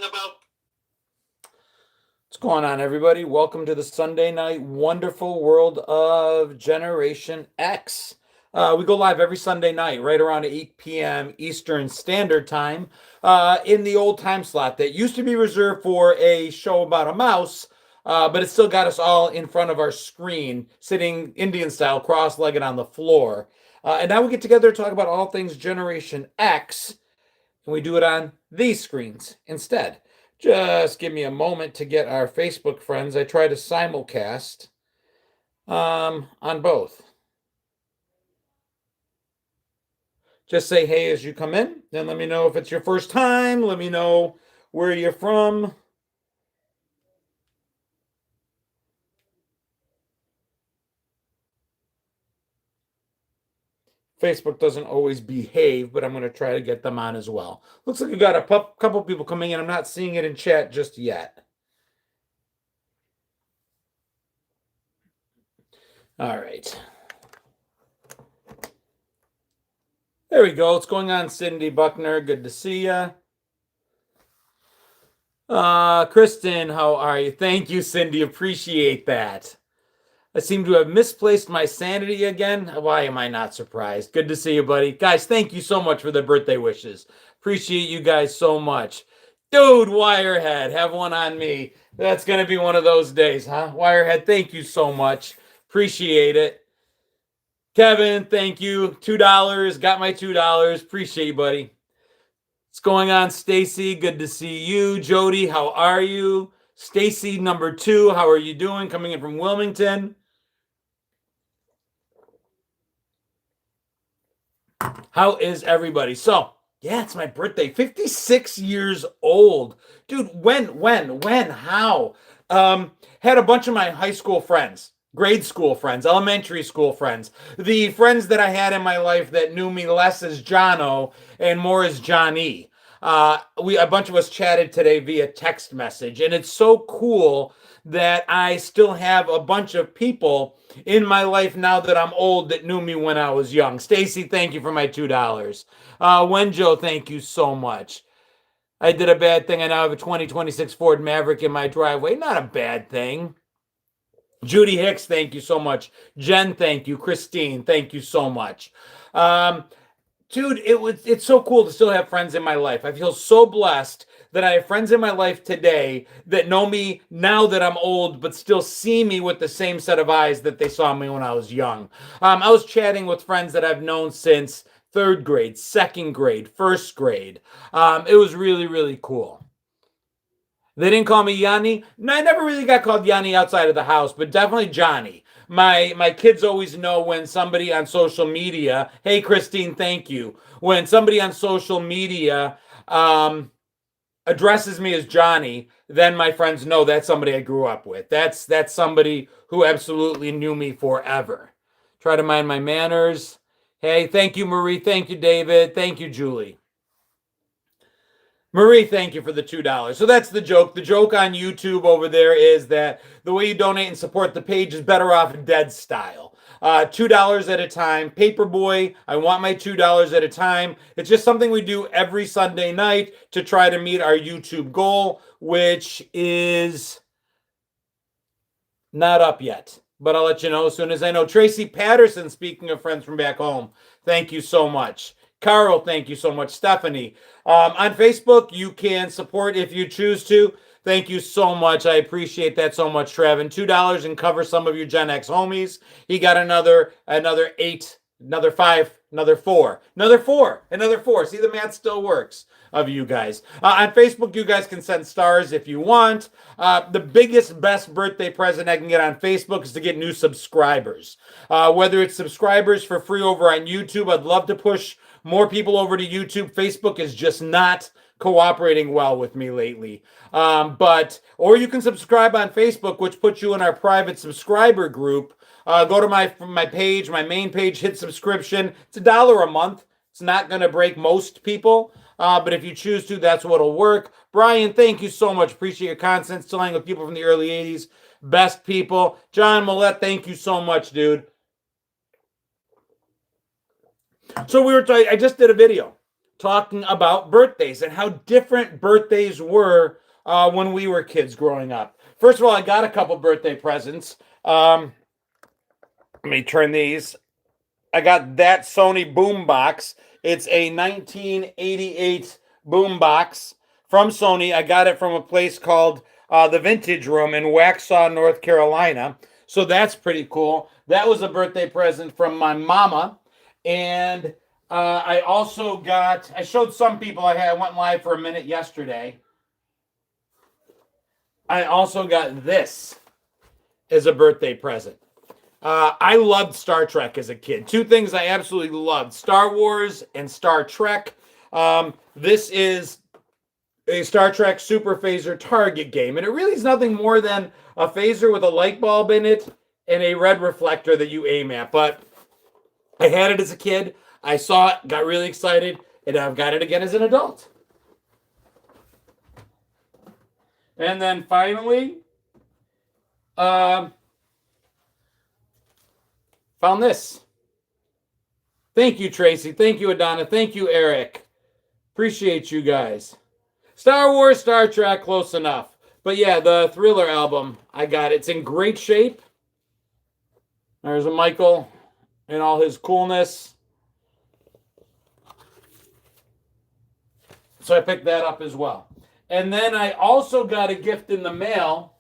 about. What's going on, everybody? Welcome to the Sunday night wonderful world of Generation X. We go live every Sunday night, right around 8 p.m. Eastern Standard Time, in the old time slot that used to be reserved for a show about a mouse, but it still got us all in front of our screen, sitting Indian style, cross-legged on the floor. And now we get together to talk about all things Generation X, and we do it on these screens instead. Just give me a moment to get our Facebook friends. I try to simulcast on both. Just say hey as you come in. Then let me know if it's your first time. Let me know where you're from. Facebook doesn't always behave, but I'm going to try to get them on as well. Looks like we got a couple people coming in. I'm not seeing it in chat just yet. All right. There we go. What's going on, Cindy Buckner? Good to see you. Kristen, how are you? Thank you, Cindy. Appreciate that. I seem to have misplaced my sanity again. Why am I not surprised? Good to see you, buddy. Guys, thank you so much for the birthday wishes. Appreciate you guys so much. Dude, Wirehead, have one on me. That's going to be one of those days, huh? Wirehead, thank you so much. Appreciate it. Kevin, thank you. $2. Got my $2. Appreciate you, buddy. What's going on, Stacy? Good to see you. Jody, how are you? Stacy, number 2, how are you doing? Coming in from Wilmington. How is everybody? So, yeah, it's my birthday. 56 years old. Dude, when, how? Had a bunch of my high school friends, grade school friends, elementary school friends, the friends that I had in my life that knew me less as Jono and more as Johnny. A bunch of us chatted today via text message, and it's so cool that I still have a bunch of people in my life now that I'm old that knew me when I was young. Stacy, thank you for my $2. Wenjo, thank you so much. I did a bad thing. I now have a 2026 Ford Maverick in my driveway. Not a bad thing. Judy Hicks, thank you so much. Jen, thank you. Christine, thank you so much. Dude, it's so cool to still have friends in my life. I feel so blessed that I have friends in my life today that know me now that I'm old, but still see me with the same set of eyes that they saw me when I was young. I was chatting with friends that I've known since 3rd grade, 2nd grade, 1st grade. It was really, really cool. They didn't call me Yanni. No, I never really got called Yanni outside of the house, but definitely Johnny. My kids always know when somebody on social media, hey Christine, thank you. When somebody on social media addresses me as Johnny, then my friends know that's somebody I grew up with. That's somebody who absolutely knew me forever. Try to mind my manners. Hey, thank you, Marie. Thank you, David. Thank you, Julie. Marie, thank you for the $2. So that's the joke. The joke on YouTube over there is that the way you donate and support the page is better off dead style. $2 at a time. Paperboy, I want my $2 at a time. It's just something we do every Sunday night to try to meet our YouTube goal, which is not up yet. But I'll let you know as soon as I know. Tracy Patterson, speaking of friends from back home, thank you so much. Carl, thank you so much. Stephanie. On Facebook, you can support if you choose to. Thank you so much. I appreciate that so much, Trevin. $2 and cover some of your Gen X homies. He got another 8, another 5, another 4, another 4, another 4. See, the math still works of you guys. On Facebook, you guys can send stars if you want. The biggest, best birthday present I can get on Facebook is to get new subscribers. Whether it's subscribers for free over on YouTube, I'd love to push more people over to YouTube. Facebook is just not cooperating well with me lately. Or you can subscribe on Facebook, which puts you in our private subscriber group. Go to my page, my main page, hit subscription. It's $1 a month. It's not going to break most people. But if you choose to, that's what'll work. Brian, thank you so much. Appreciate your content. Still hanging with people from the early 80s. Best people. John Millette, thank you so much, dude. So I just did a video talking about birthdays and how different birthdays were when we were kids growing up. First of all, I got a couple birthday presents. Let me turn these. I got that Sony boombox. It's a 1988 boombox from Sony. I got it from a place called the Vintage Room in Waxhaw, North Carolina. So that's pretty cool. That was a birthday present from my mama. And I also got, I showed some people, I went live for a minute yesterday. I also got this as a birthday present. I loved Star Trek as a kid. Two things I absolutely loved: Star Wars and Star Trek. This is a Star Trek Super Phaser target game, and it really is nothing more than a phaser with a light bulb in it and a red reflector that you aim at. But I had it as a kid. I saw it, got really excited, and I've got it again as an adult. And then finally, found this. Thank you, Tracy. Thank you, Adana. Thank you, Eric. Appreciate you guys. Star Wars, Star Trek, close enough. But yeah, the Thriller album, I got it. It's in great shape. There's a Michael in all his coolness. So I picked that up as well. And then I also got a gift in the mail.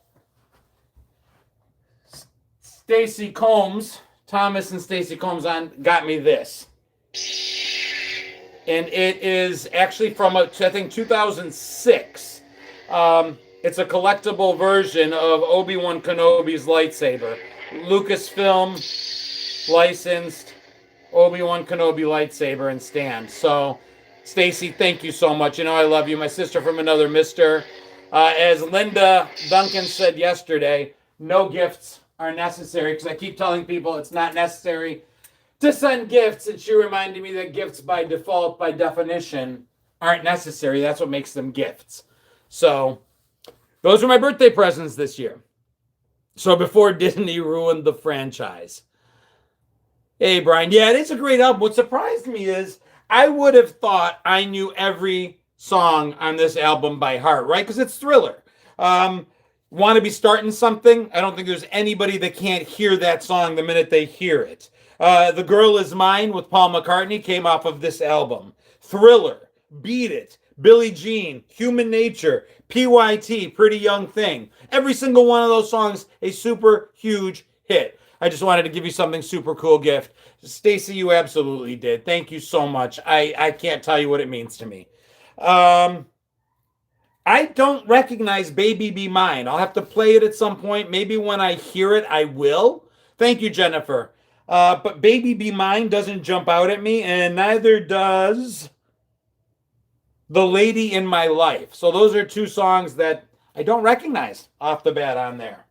Stacy Combs. Thomas and Stacy Combs got me this. And it is actually from, I think, 2006. It's a collectible version of Obi-Wan Kenobi's lightsaber. Lucasfilm licensed Obi-Wan Kenobi lightsaber and stand. So, Stacy, thank you so much. You know I love you. My sister from another mister. As Linda Duncan said yesterday, no gifts are necessary, because I keep telling people it's not necessary to send gifts, and she reminded me that gifts by default, by definition, aren't necessary. That's what makes them gifts. So those are my birthday presents this year. So before Disney ruined the franchise. Hey, Brian. Yeah, it is a great album. What surprised me is I would have thought I knew every song on this album by heart, right? Because it's Thriller. Want to be starting something? I don't think there's anybody that can't hear that song the minute they hear it. The Girl Is Mine with Paul McCartney came off of this album. Thriller, Beat It, Billie Jean, Human Nature, PYT, Pretty Young Thing. Every single one of those songs, a super huge hit. I just wanted to give you something super cool gift. Stacy, you absolutely did. Thank you so much. I can't tell you what it means to me. I don't recognize Baby Be Mine. I'll have to play it at some point. Maybe when I hear it, I will. Thank you, Jennifer. But Baby Be Mine doesn't jump out at me, and neither does The Lady in My Life. So those are two songs that I don't recognize off the bat on there.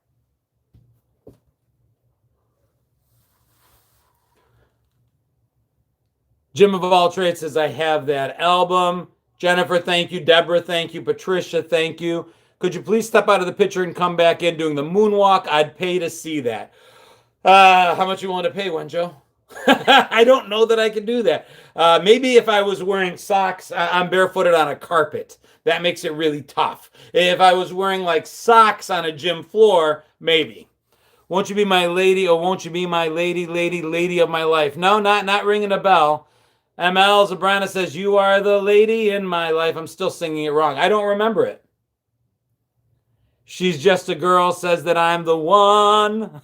Jim of all trades says I have that album. Jennifer, thank you. Deborah, thank you. Patricia, thank you. Could you please step out of the picture and come back in doing the moonwalk? I'd pay to see that. How much you want to pay, Wenjo? I don't know that I can do that. Maybe if I was wearing socks, I'm barefooted on a carpet. That makes it really tough. If I was wearing like socks on a gym floor, maybe. Won't you be my lady? Oh, won't you be my lady, lady, lady of my life? No, not ringing a bell. ML Zabrana says, you are the lady in my life. I'm still singing it wrong. I don't remember it. She's just a girl, says that I'm the one.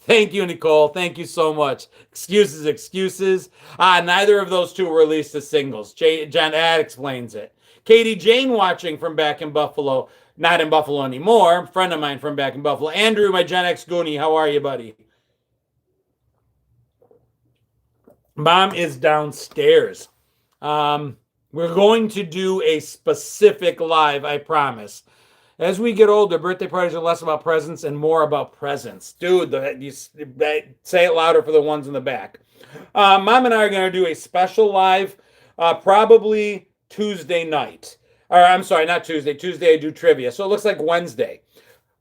Thank you, Nicole. Thank you so much. Excuses. Neither of those two were released as singles. Jen Ad explains it. Katie Jane watching from back in Buffalo. Not in Buffalo anymore. Friend of mine from back in Buffalo. Andrew, my Gen X Goonie. How are you, buddy? Mom is downstairs. We're going to do a specific live, I promise. As we get older, birthday parties are less about presents and more about presents. Dude, say it louder for the ones in the back. Mom and I are going to do a special live, probably Tuesday night. Or I'm sorry, not Tuesday. Tuesday I do trivia. So it looks like Wednesday.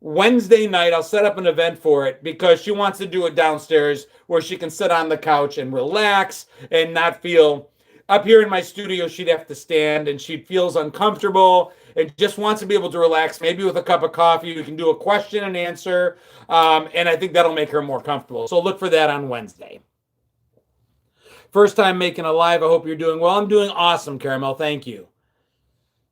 Wednesday night, I'll set up an event for it because she wants to do it downstairs where she can sit on the couch and relax and not feel up here in my studio, she'd have to stand, and she feels uncomfortable and just wants to be able to relax, maybe with a cup of coffee. We can do a question and answer, and I think that'll make her more comfortable. So look for that on Wednesday. First time making a live. I hope you're doing well. I'm doing awesome, Caramel. Thank you.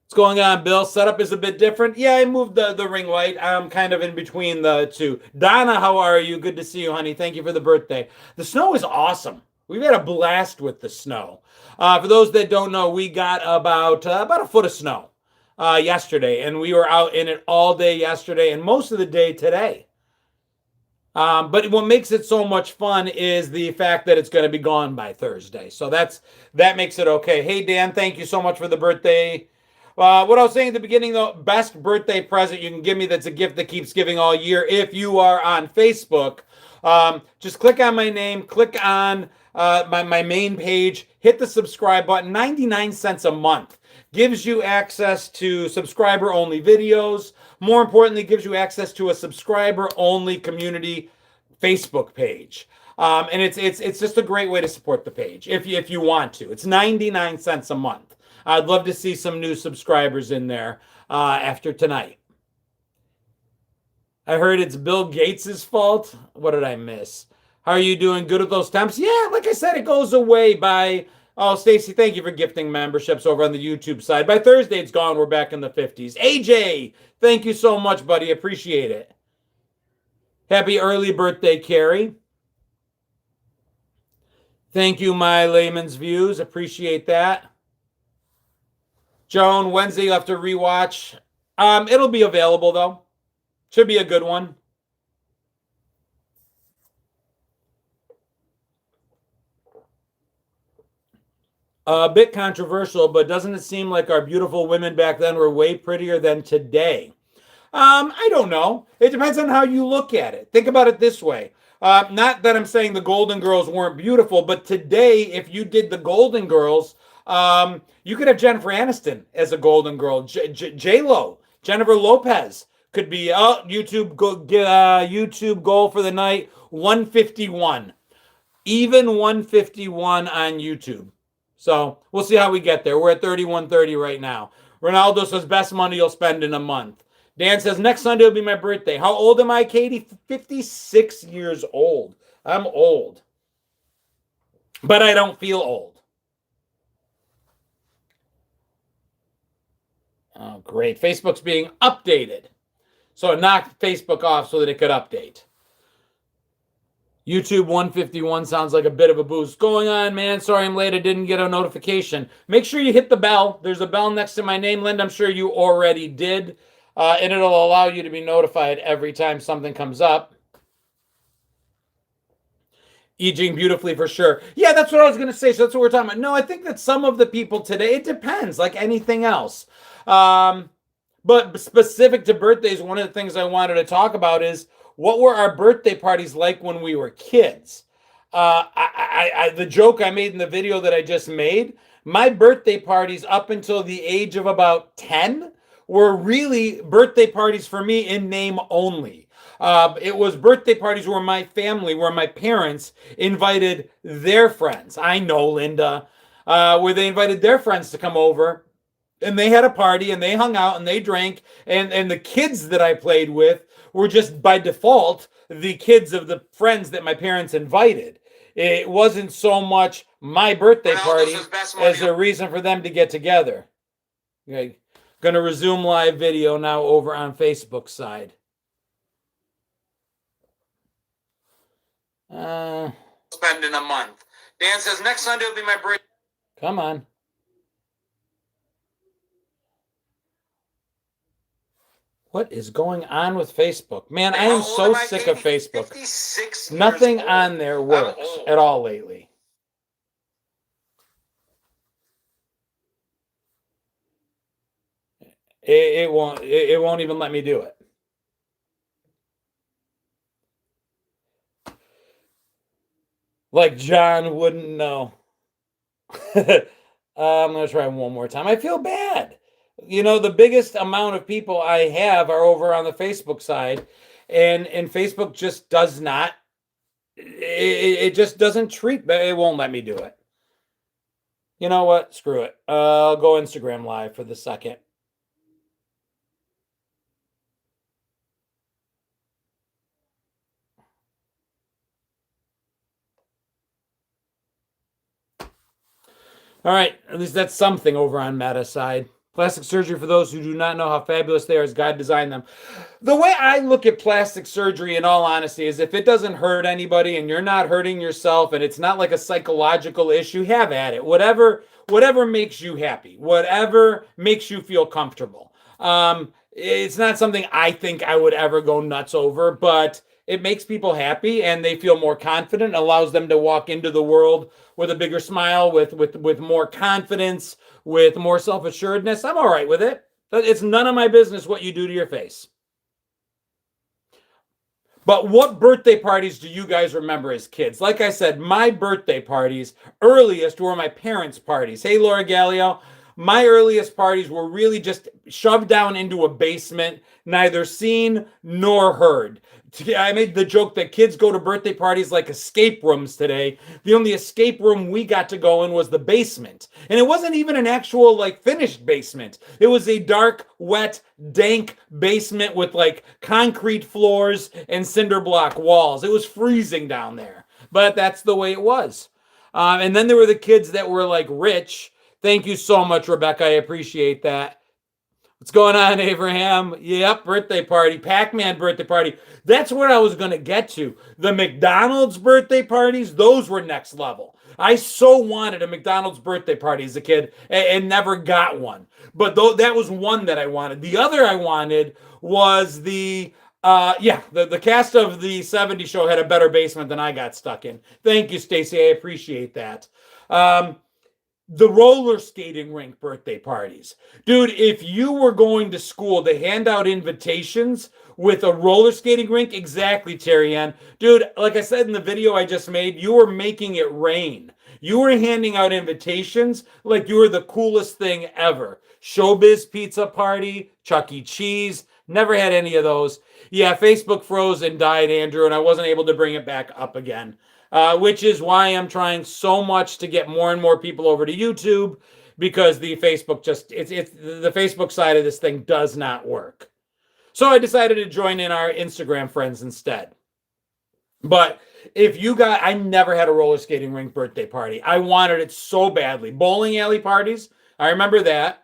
What's going on, Bill? Setup is a bit different. Yeah, I moved the ring light. I'm kind of in between the two. Donna, how are you? Good to see you, honey. Thank you for the birthday. The snow is awesome. We've had a blast with the snow. For those that don't know, we got about a foot of snow yesterday, and we were out in it all day yesterday and most of the day today. But what makes it so much fun is the fact that it's going to be gone by Thursday. So that makes it okay. Hey, Dan, thank you so much for the birthday. What I was saying at the beginning, though, best birthday present you can give me that's a gift that keeps giving all year. If you are on Facebook, just click on my name, click on my main page, hit the subscribe button. 99 cents a month gives you access to subscriber-only videos. More importantly, gives you access to a subscriber-only community Facebook page. And it's just a great way to support the page if you want to. It's 99 cents a month. I'd love to see some new subscribers in there after tonight. I heard it's Bill Gates' fault. What did I miss? How are you doing? Good with those temps? Yeah, like I said, it goes away by... Oh, Stacy, thank you for gifting memberships over on the YouTube side. By Thursday, it's gone. We're back in the 50s. AJ, thank you so much, buddy. Appreciate it. Happy early birthday, Carrie. Thank you, my layman's views. Appreciate that. Joan, Wednesday you'll have to rewatch. It'll be available, though. Should be a good one. A bit controversial, but doesn't it seem like our beautiful women back then were way prettier than today? I don't know. It depends on how you look at it. Think about it this way. Not that I'm saying the Golden Girls weren't beautiful, but today, if you did the Golden Girls, you could have Jennifer Aniston as a Golden Girl. J-Lo, Jennifer Lopez could be YouTube goal for the night, 151. Even 151 on YouTube. So we'll see how we get there. We're at 3130 right now. Ronaldo says best money you'll spend in a month. Dan says next Sunday will be my birthday. How old am I, Katie? 56 years old. I'm old. But I don't feel old. Oh, great. Facebook's being updated. So it knocked Facebook off so that it could update. YouTube 151 sounds like a bit of a boost. Going on, man. Sorry I'm late. I didn't get a notification. Make sure you hit the bell. There's a bell next to my name, Linda. I'm sure you already did. And it'll allow you to be notified every time something comes up. Aging beautifully for sure. Yeah, that's what I was going to say. So that's what we're talking about. No, I think that some of the people today, it depends, like anything else. But specific to birthdays, one of the things I wanted to talk about is what were our birthday parties like when we were kids? The joke I made in the video that I just made, my birthday parties up until the age of about 10 were really birthday parties for me in name only. It was birthday parties where my family, where my parents invited their friends. I know, Linda, where they invited their friends to come over. And they had a party and they hung out and they drank. And the kids that I played with were just by default the kids of the friends that my parents invited. It wasn't so much my birthday party as a reason for them to get together. Okay. Going to resume live video now over on Facebook side. Spend in a month. Dan says next Sunday will be my birthday. Come on. What is going on with Facebook? Man, I am so sick of Facebook. Nothing on there works at all lately. It won't even let me do it. Like John wouldn't know. I'm going to try one more time. I feel bad. You know, the biggest amount of people I have are over on the Facebook side, and Facebook just does not, it just doesn't treat, it won't let me do it. You know what? Screw it. I'll go Instagram Live for the second. All right, at least that's something over on Meta side. Plastic surgery, for those who do not know how fabulous they are as God designed them. The way I look at plastic surgery, in all honesty, is if it doesn't hurt anybody and you're not hurting yourself and it's not like a psychological issue, have at it. Whatever makes you happy, whatever makes you feel comfortable. It's not something I think I would ever go nuts over, but it makes people happy and they feel more confident, allows them to walk into the world with a bigger smile, with more confidence, with more self-assuredness. I'm all right with it. It's none of my business what you do to your face. But what birthday parties do you guys remember as kids? Like I said, my birthday parties, earliest were my parents' parties. Hey, Laura Gallio. My earliest parties were really just shoved down into a basement, neither seen nor heard. I made the joke that kids go to birthday parties like escape rooms today. The only escape room we got to go in was the basement. And it wasn't even an actual, like, finished basement. It was a dark, wet, dank basement with, like, concrete floors and cinder block walls. It was freezing down there. But that's the way it was. And then there were the kids that were, like, rich. Thank you so much, Rebecca. I appreciate that. What's going on, Abraham? Yep, birthday party. Pac-Man birthday party. That's what I was going to get to. The McDonald's birthday parties, those were next level. I so wanted a McDonald's birthday party as a kid and never got one. But that was one that I wanted. The other I wanted was the cast of the 70s show had a better basement than I got stuck in. Thank you, Stacy. I appreciate that. The roller skating rink birthday parties. Dude, if you were going to school to hand out invitations with a roller skating rink, exactly, Terry Ann. Dude, like I said in the video I just made, you were making it rain. You were handing out invitations like you were the coolest thing ever. Showbiz pizza party, Chuck E. Cheese, never had any of those. Yeah, Facebook froze and died, Andrew, and I wasn't able to bring it back up again. Which is why I'm trying so much to get more and more people over to YouTube, because the Facebook it's the Facebook side of this thing does not work. So I decided to join in our Instagram friends instead. But I never had a roller skating rink birthday party. I wanted it so badly. Bowling alley parties, I remember that.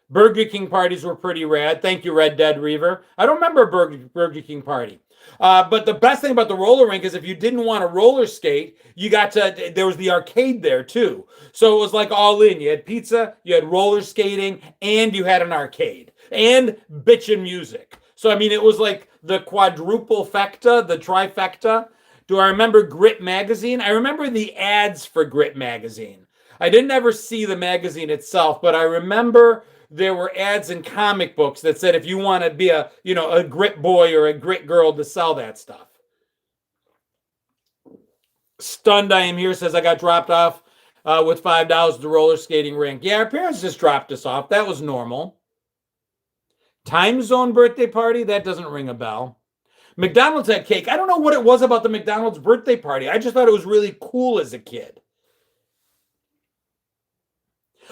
Burger King parties were pretty rad. Thank you, Red Dead Reaver. I don't remember a Burger King party. But the best thing about the roller rink is if you didn't want to roller skate, there was the arcade there too. So it was like all in. You had pizza, you had roller skating, and you had an arcade. And bitchin' music. So, I mean, it was like the quadruple fecta, the trifecta. Do I remember Grit Magazine? I remember the ads for Grit Magazine. I didn't ever see the magazine itself, but I remember there were ads in comic books that said if you want to be a grit boy or a grit girl, to sell that stuff. Stunned I am here says I got dropped off with $5 at the roller skating rink. Yeah, our parents just dropped us off. That was normal. Time zone birthday party? That doesn't ring a bell. McDonald's had cake. I don't know what it was about the McDonald's birthday party. I just thought it was really cool as a kid.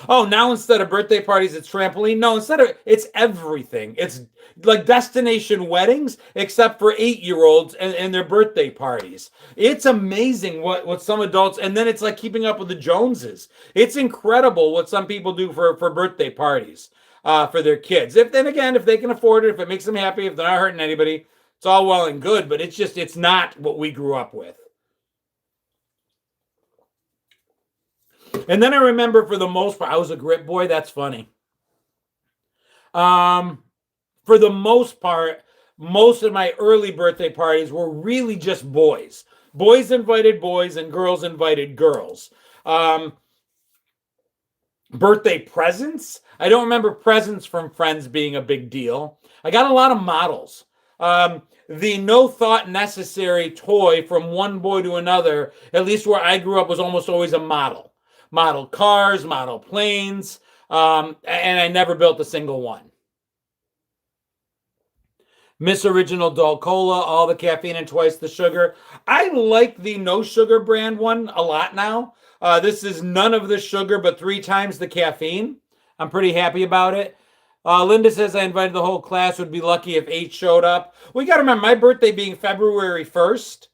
Oh, now instead of birthday parties, it's trampoline. No, it's everything. It's like destination weddings, except for 8-year-olds and their birthday parties. It's amazing what some adults, and then it's like keeping up with the Joneses. It's incredible what some people do for birthday parties for their kids. If they can afford it, if it makes them happy, if they're not hurting anybody, it's all well and good, but it's not what we grew up with. And then I remember, for the most part, I was a grit boy. That's funny. For the most part, most of my early birthday parties were really just boys. Boys invited boys and girls invited girls. Birthday presents? I don't remember presents from friends being a big deal. I got a lot of models. The no thought necessary toy from one boy to another, at least where I grew up, was almost always a model. Model cars, model planes, and I never built a single one. Miss Original Dole Cola, all the caffeine and twice the sugar. I like the no sugar brand one a lot now. This is none of the sugar, but 3 times the caffeine. I'm pretty happy about it. Linda says I invited the whole class. Would be lucky if 8 showed up. We got to remember my birthday being February 1st.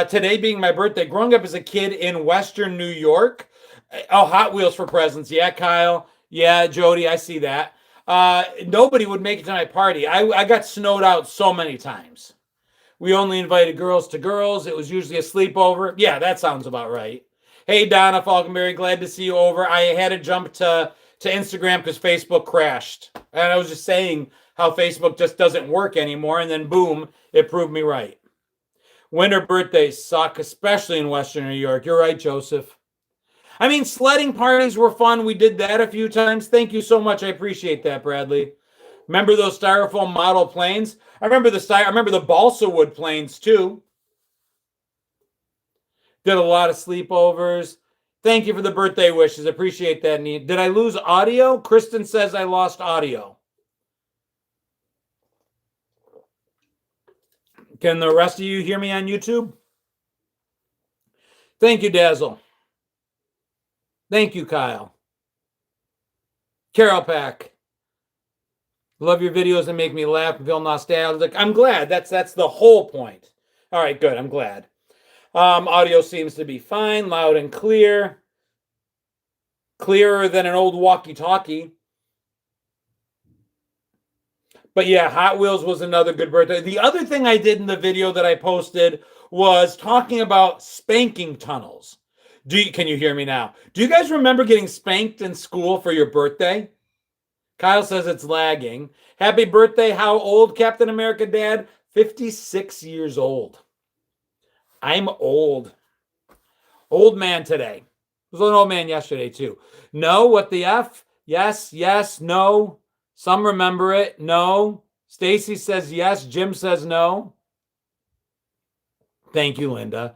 Today being my birthday. Growing up as a kid in Western New York. Oh, Hot Wheels for presents. Yeah, Kyle. Yeah, Jody. I see that. Nobody would make it to my party. I got snowed out so many times. We only invited girls to girls. It was usually a sleepover. Yeah, that sounds about right. Hey, Donna Falkenberry, glad to see you over. I had to jump to Instagram because Facebook crashed. And I was just saying how Facebook just doesn't work anymore. And then boom, it proved me right. Winter birthdays suck, especially in Western New York. You're right, Joseph. I mean, sledding parties were fun. We did that a few times. Thank you so much. I appreciate that, Bradley. Remember those styrofoam model planes? I remember the balsa wood planes too. Did a lot of sleepovers. Thank you for the birthday wishes. Appreciate that. Did I lose audio? Kristen says I lost audio. Can the rest of you hear me on YouTube? Thank you, Dazzle. Thank you, Kyle. Carol Pack. Love your videos and make me laugh and feel nostalgic. I'm glad. That's the whole point. All right, good. I'm glad. Audio seems to be fine, loud and clear. Clearer than an old walkie-talkie. But yeah, Hot Wheels was another good birthday. The other thing I did in the video that I posted was talking about spanking tunnels. Can you hear me now? Do you guys remember getting spanked in school for your birthday? Kyle says it's lagging. Happy birthday. How old, Captain America Dad? 56 years old. I'm old. Old man today. I was an old man yesterday too. No, what the F? Yes, yes, no. Some remember it. No. Stacy says yes. Jim says no. Thank you, Linda.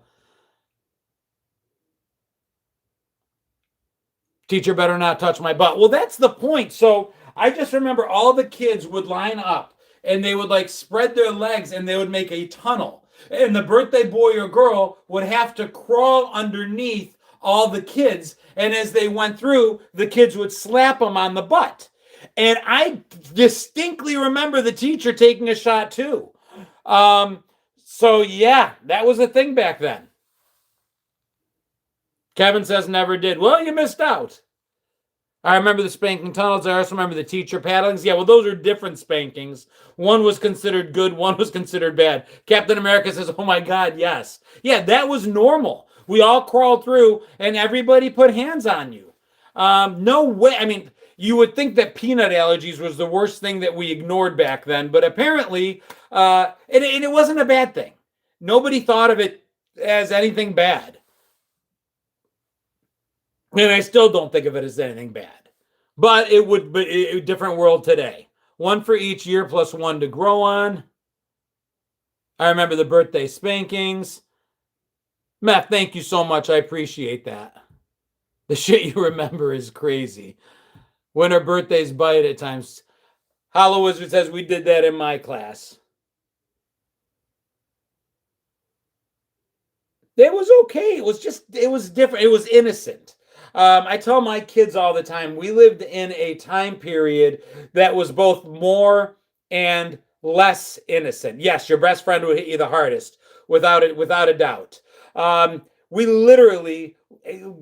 Teacher better not touch my butt. Well, that's the point. So I just remember all the kids would line up and they would like spread their legs and they would make a tunnel. And the birthday boy or girl would have to crawl underneath all the kids. And as they went through, the kids would slap them on the butt. And I distinctly remember the teacher taking a shot too. So yeah, that was a thing back then. Kevin says never did. Well, you missed out. I remember the spanking tunnels. I also remember the teacher paddlings. Yeah, well, those are different spankings. One was considered good. One was considered bad. Captain America says, oh my God, yes. Yeah, that was normal. We all crawled through and everybody put hands on you. No way. I mean, you would think that peanut allergies was the worst thing that we ignored back then, but apparently, and it wasn't a bad thing. Nobody thought of it as anything bad. And I still don't think of it as anything bad. But it would be a different world today. One for each year plus one to grow on. I remember the birthday spankings. Matt, thank you so much. I appreciate that. The shit you remember is crazy. Winter birthdays bite at times. Hollow Wizard says we did that in my class. It was okay. It was different. It was innocent. I tell my kids all the time, we lived in a time period that was both more and less innocent. Yes, your best friend would hit you the hardest, without a doubt. We literally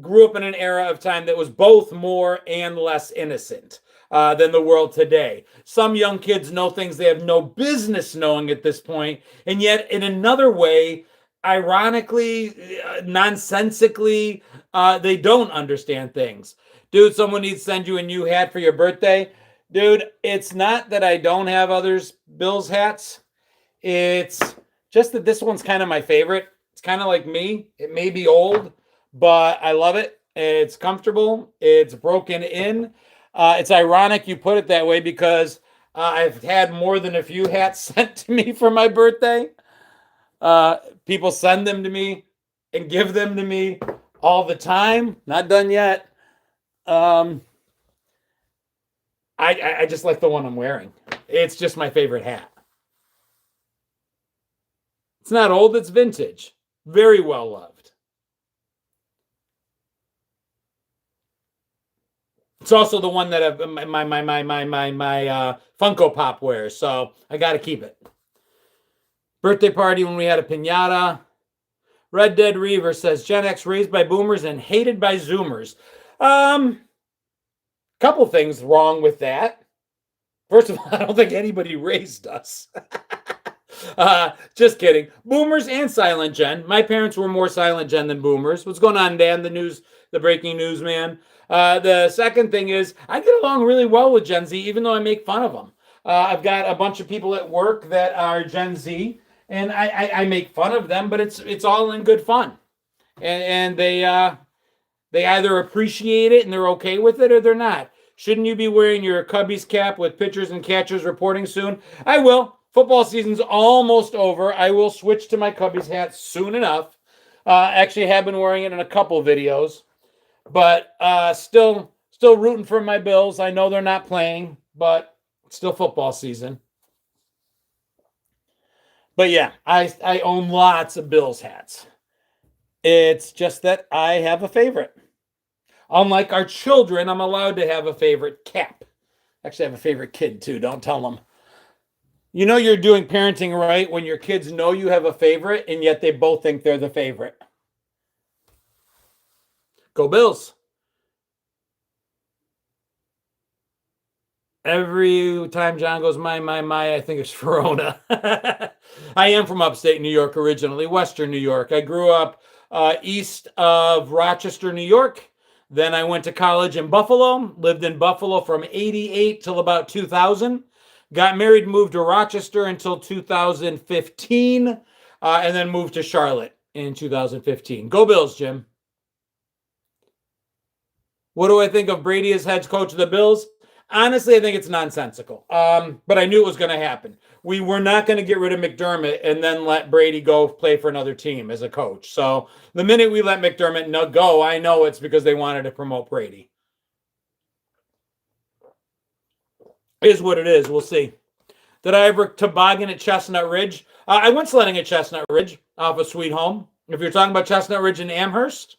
grew up in an era of time that was both more and less innocent than the world today. Some young kids know things they have no business knowing at this point, and yet in another way, ironically, nonsensically, they don't understand things. Dude, someone needs to send you a new hat for your birthday. Dude, it's not that I don't have others Bill's hats. It's just that this one's kind of my favorite. It's kind of like me. It may be old, but I love it. It's comfortable. It's broken in. It's ironic you put it that way because I've had more than a few hats sent to me for my birthday. People send them to me and give them to me all the time. Not done yet. I just like the one I'm wearing. It's just my favorite hat. It's not old, it's vintage. Very well loved. It's also the one that my Funko Pop wears, so I got to keep it. Birthday party when we had a piñata. Red Dead Reaver says Gen X raised by boomers and hated by Zoomers. Couple things wrong with that. First of all, I don't think anybody raised us. Just kidding. Boomers and Silent Gen. My parents were more Silent Gen than boomers. What's going on, Dan? The breaking news man. The second thing is I get along really well with Gen Z, even though I make fun of them. I've got a bunch of people at work that are Gen Z, and I make fun of them, but it's all in good fun. And they either appreciate it and they're okay with it or they're not. Shouldn't you be wearing your Cubbies cap with pitchers and catchers reporting soon? I will. Football season's almost over. I will switch to my Cubbies hat soon enough. Actually, have been wearing it in a couple videos. But still rooting for my Bills. I know they're not playing, but it's still football season. But yeah, I own lots of Bills hats. It's just that I have a favorite. Unlike our children, I'm allowed to have a favorite cap. Actually, I have a favorite kid too. Don't tell them. You know you're doing parenting right when your kids know you have a favorite and yet they both think they're the favorite. Go Bills. Every time John goes, my, I think it's Verona. I am from upstate New York originally, Western New York. I grew up east of Rochester, New York. Then I went to college in Buffalo, lived in Buffalo from 88 till about 2000. Got married, moved to Rochester until 2015, and then moved to Charlotte in 2015. Go Bills, Jim. What do I think of Brady as head coach of the Bills? Honestly, I think it's nonsensical. But I knew it was going to happen. We were not going to get rid of McDermott and then let Brady go play for another team as a coach. So the minute we let McDermott go, I know it's because they wanted to promote Brady. Is what it is. We'll see. Did I ever toboggan at Chestnut Ridge? I went sledding at Chestnut Ridge off of Sweet Home. If you're talking about Chestnut Ridge in Amherst,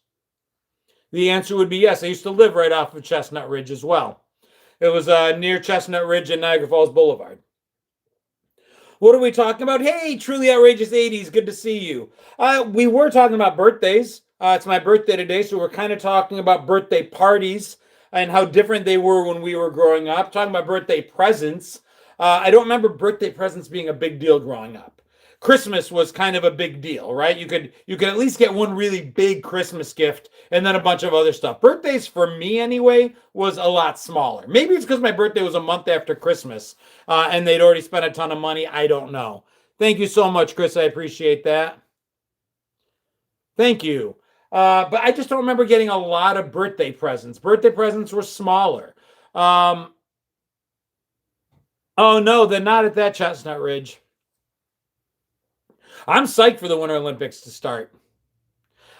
the answer would be yes. I used to live right off of Chestnut Ridge as well. It was near Chestnut Ridge and Niagara Falls Boulevard. What are we talking about? Hey, Truly Outrageous 80s. Good to see you. We were talking about birthdays. It's my birthday today, so we're kind of talking about birthday parties and how different they were when we were growing up. Talking about birthday presents. I don't remember birthday presents being a big deal growing up. Christmas was kind of a big deal, right? You could at least get one really big Christmas gift and then a bunch of other stuff. Birthdays, for me anyway, was a lot smaller. Maybe it's because my birthday was a month after Christmas and they'd already spent a ton of money. I don't know. Thank you so much, Chris. I appreciate that. Thank you. But I just don't remember getting a lot of birthday presents. Birthday presents were smaller. Oh, no, they're not at that Chestnut Ridge. I'm psyched for the Winter Olympics to start.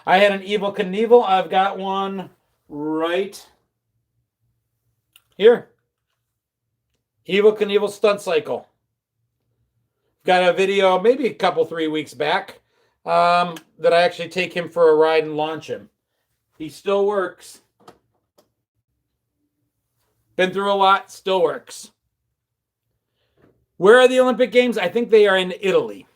I had an Evel Knievel. I've got one right here. Evel Knievel stunt cycle. Got a video maybe a couple, 3 weeks back that I actually take him for a ride and launch him. He still works. Been through a lot, still works. Where are the Olympic Games? I think they are in Italy.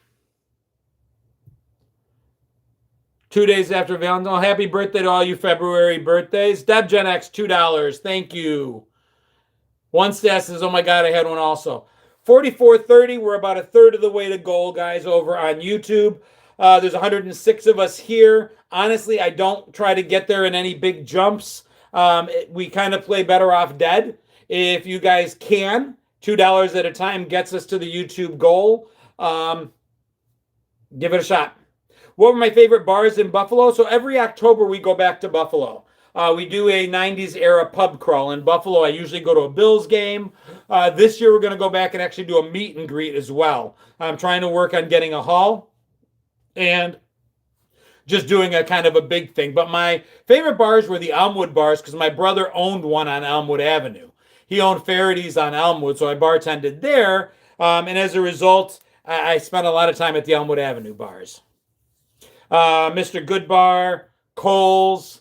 2 days after Valentine's. Oh, happy birthday to all you February birthdays. Deb Gen X, $2. Thank you. One stat says, oh my God, I had one also. 44:30. We're about a third of the way to goal, guys, over on YouTube. There's 106 of us here. Honestly, I don't try to get there in any big jumps. We kind of play better off dead. If you guys can, $2 at a time gets us to the YouTube goal. Give it a shot. What were my favorite bars in Buffalo? So every October we go back to Buffalo. We do a 90s era pub crawl in Buffalo. I usually go to a Bills game. This year we're going to go back and actually do a meet and greet as well. I'm trying to work on getting a hall and just doing a kind of a big thing. But my favorite bars were the Elmwood bars because my brother owned one on Elmwood Avenue. He owned Faraday's on Elmwood, so I bartended there. And as a result, I spent a lot of time at the Elmwood Avenue bars. Mr. Goodbar, Cole's,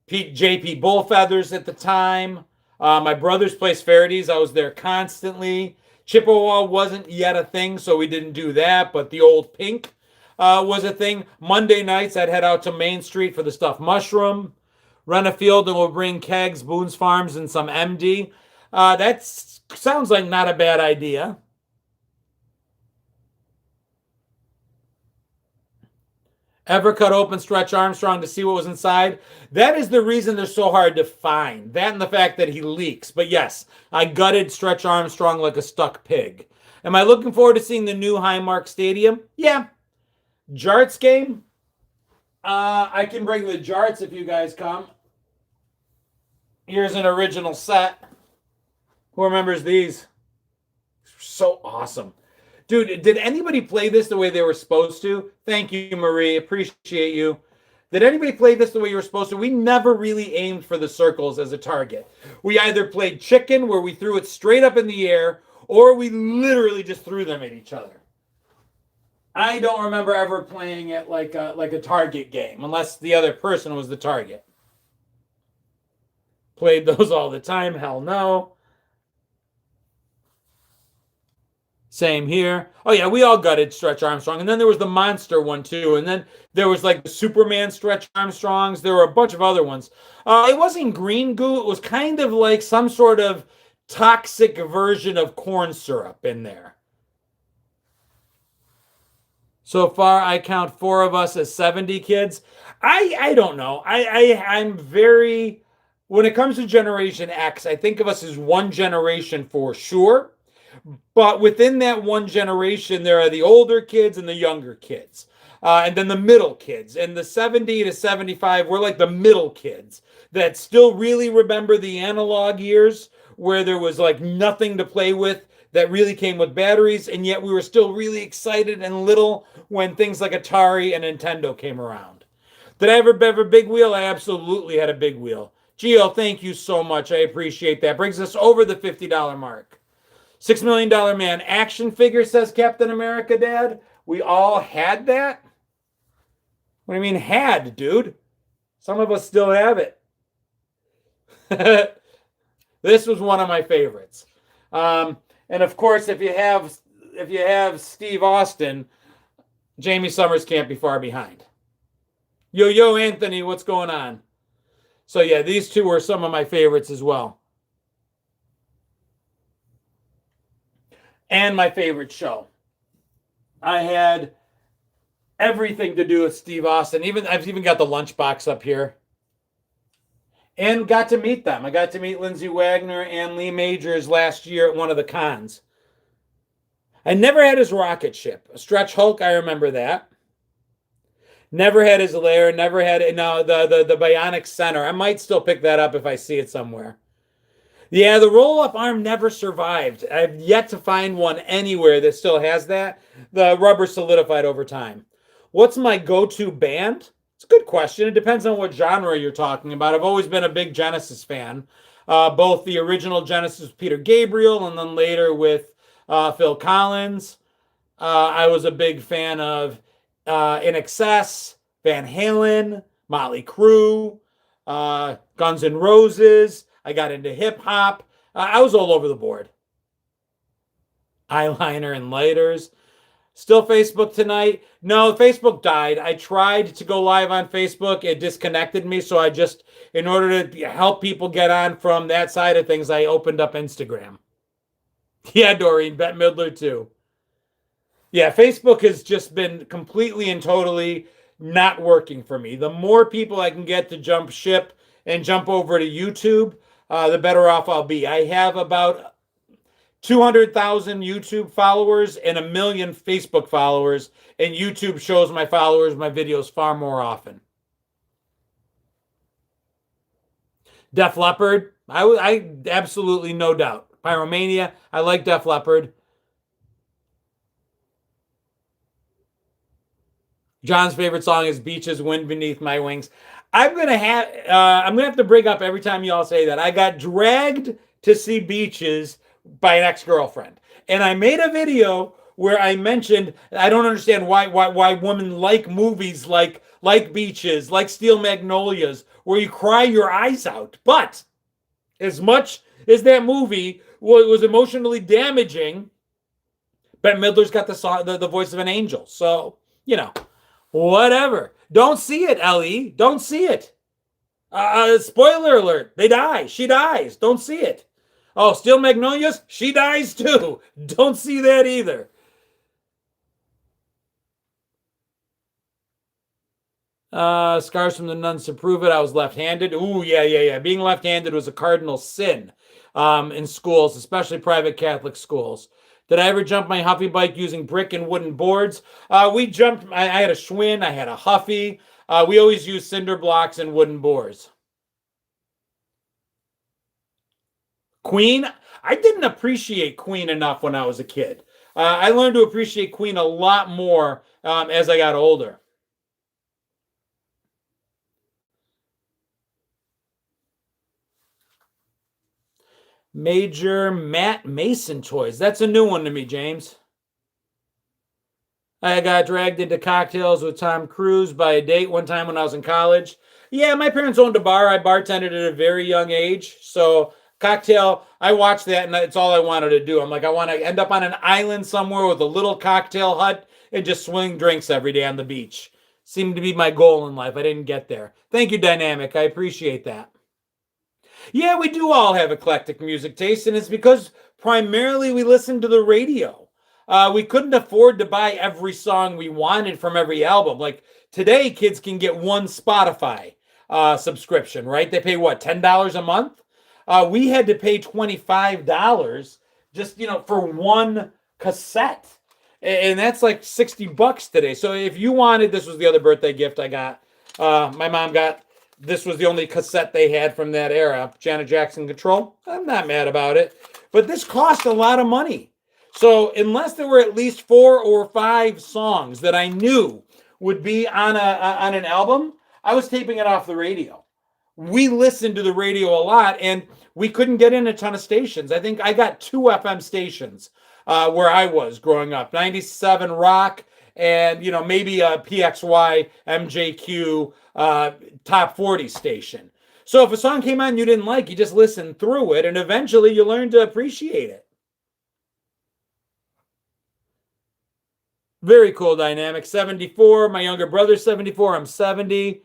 JP Bullfeathers at the time. My brother's place, Faraday's, I was there constantly. Chippewa wasn't yet a thing, so we didn't do that, but the old Pink was a thing. Monday nights, I'd head out to Main Street for the stuffed mushroom. Run a field and we'll bring kegs, Boone's Farms, and some MD. That sounds like not a bad idea. Ever cut open Stretch Armstrong to see what was inside? That is the reason they're so hard to find. That and the fact that he leaks. But yes, I gutted Stretch Armstrong like a stuck pig. Am I looking forward to seeing the new Highmark Stadium? Yeah. Jarts game? I can bring the Jarts if you guys come. Here's an original set. Who remembers these? So awesome. Dude, did anybody play this the way they were supposed to? Thank you, Marie. Appreciate you. Did anybody play this the way you were supposed to? We never really aimed for the circles as a target. We either played chicken, where we threw it straight up in the air, or we literally just threw them at each other. I don't remember ever playing it like a target game, unless the other person was the target. Played those all the time. Hell no. Same here. Oh, yeah, we all gutted Stretch Armstrong. And then there was the monster one, too. And then there was like the Superman Stretch Armstrongs. There were a bunch of other ones. It wasn't green goo. It was kind of like some sort of toxic version of corn syrup in there. So far, I count 4 of us as 70 kids. I don't know. I'm very... When it comes to Generation X, I think of us as one generation for sure. But within that one generation, there are the older kids and the younger kids. And then the middle kids. And the 70 to 75, we're like the middle kids that still really remember the analog years where there was like nothing to play with that really came with batteries. And yet we were still really excited and little when things like Atari and Nintendo came around. Did I ever have a big wheel? I absolutely had a big wheel. Gio, thank you so much. I appreciate that. Brings us over the $50 mark. $6 Million Man action figure, says Captain America, Dad. We all had that? What do you mean had, dude? Some of us still have it. This was one of my favorites. And of course, if you have Steve Austin, Jamie Summers can't be far behind. Yo, Anthony, what's going on? So yeah, these two were some of my favorites as well. And my favorite show. I had everything to do with Steve Austin. I've even got the lunchbox up here. And got to meet them. I got to meet Lindsay Wagner and Lee Majors last year at one of the cons. I never had his rocket ship. A Stretch Hulk, I remember that. Never had his lair. Never had it. No, the Bionic Center. I might still pick that up if I see it somewhere. Yeah, the roll-up arm never survived. I've yet to find one anywhere that still has that. The rubber solidified over time. What's my go-to band? It's a good question. It depends on what genre you're talking about. I've always been a big Genesis fan. Both the original Genesis with Peter Gabriel and then later with Phil Collins. I was a big fan of In Excess, Van Halen, Motley Crue, Guns N' Roses. I got into hip-hop. I was all over the board. Eyeliner and lighters. Still Facebook tonight? No, Facebook died. I tried to go live on Facebook. It disconnected me. So I just, in order to help people get on from that side of things, I opened up Instagram. Yeah, Doreen, Bette Midler too. Yeah, Facebook has just been completely and totally not working for me. The more people I can get to jump ship and jump over to YouTube, the better off I'll be. I have about 200,000 YouTube followers and 1 million Facebook followers, and YouTube shows my followers my videos far more often. Def Leppard, I absolutely no doubt. Pyromania, I like Def Leppard. John's favorite song is Beaches, Wind Beneath My Wings. I'm gonna have to bring up every time y'all say that. I got dragged to see Beaches by an ex-girlfriend. And I made a video where I mentioned I don't understand why women like movies like Beaches, like Steel Magnolias, where you cry your eyes out. But as much as that movie was emotionally damaging, Bette Midler's got the song, the voice of an angel. So, whatever. Don't see it, Ellie. Don't see it. Spoiler alert. They die. She dies. Don't see it. Oh, Steel Magnolias? She dies too. Don't see that either. Scars from the nuns to prove it. I was left-handed. Ooh, yeah. Being left-handed was a cardinal sin in schools, especially private Catholic schools. Did I ever jump my Huffy bike using brick and wooden boards? We jumped. I had a Schwinn. I had a Huffy. We always used cinder blocks and wooden boards. Queen. I didn't appreciate Queen enough when I was a kid. I learned to appreciate Queen a lot more as I got older. Major Matt Mason toys. That's a new one to me, James. I got dragged into cocktails with Tom Cruise by a date one time when I was in college. Yeah, my parents owned a bar. I bartended at a very young age. So, cocktail, I watched that and it's all I wanted to do. I'm like, I want to end up on an island somewhere with a little cocktail hut and just swing drinks every day on the beach. Seemed to be my goal in life. I didn't get there. Thank you, Dynamic. I appreciate that. Yeah, we do all have eclectic music taste, and it's because primarily we listen to the radio. We couldn't afford to buy every song we wanted from every album. Like today, kids can get one Spotify subscription, right? They pay what, $10 a month? We had to pay $25 just for one cassette, and that's like $60 today. So if you wanted, this was the other birthday gift I got. My mom got. This was the only cassette they had from that era, Janet Jackson Control. I'm not mad about it. But this cost a lot of money. So unless there were at least 4 or 5 songs that I knew would be on an album, I was taping it off the radio. We listened to the radio a lot, and we couldn't get in a ton of stations. I think I got 2 FM stations where I was growing up. 97 Rock and, maybe a PXY MJQ top 40 station. So if a song came on you didn't like, you just listened through it, and eventually you learn to appreciate it. Very cool dynamic. 74. My younger brother's 74. I'm 70.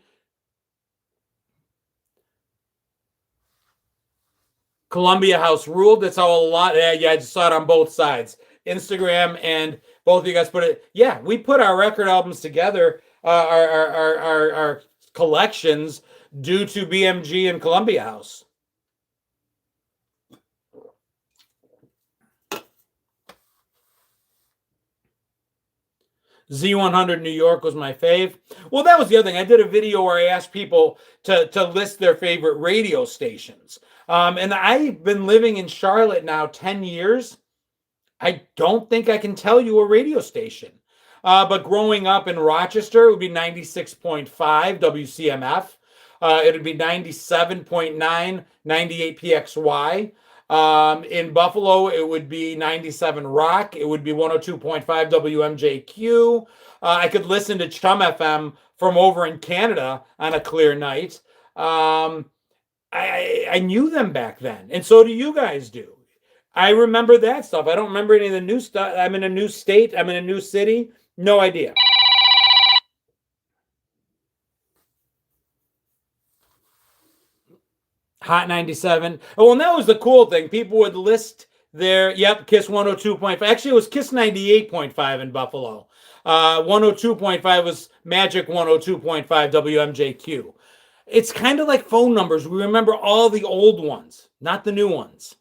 Columbia House ruled. That's how a lot. Yeah, I just saw it on both sides. Instagram and both of you guys put it. Yeah, we put our record albums together, our collections due to BMG and Columbia House. Z100 New York was my fave. Well, that was the other thing. I did a video where I asked people to list their favorite radio stations. And I've been living in Charlotte now 10 years. I don't think I can tell you a radio station. But growing up in Rochester, it would be 96.5 WCMF. It would be 97.9, 98 PXY. In Buffalo, it would be 97 Rock. It would be 102.5 WMJQ. I could listen to Chum FM from over in Canada on a clear night. I knew them back then, and so do you guys do. I remember that stuff. I don't remember any of the new stuff. I'm in a new state. I'm in a new city. No idea. Hot 97. Oh, and that was the cool thing. People would list their, Kiss 102.5. Actually, it was Kiss 98.5 in Buffalo. 102.5 was Magic 102.5 WMJQ. It's kind of like phone numbers. We remember all the old ones, not the new ones.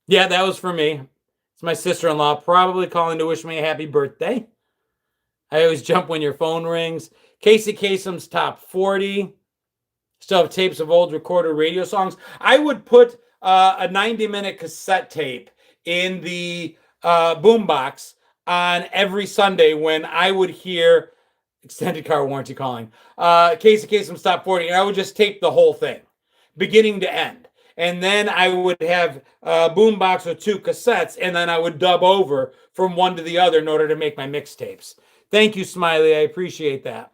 Yeah, that was for me. It's my sister-in-law probably calling to wish me a happy birthday. I always jump when your phone rings. Casey Kasem's top 40. Still have tapes of old recorded radio songs. I would put a 90-minute cassette tape in the boombox on every Sunday when I would hear extended car warranty calling. Casey Kasem's top 40, and I would just tape the whole thing, beginning to end. and then I would have a boombox with 2 cassettes, and then I would dub over from one to the other in order to make my mixtapes. Thank you, Smiley. I appreciate that.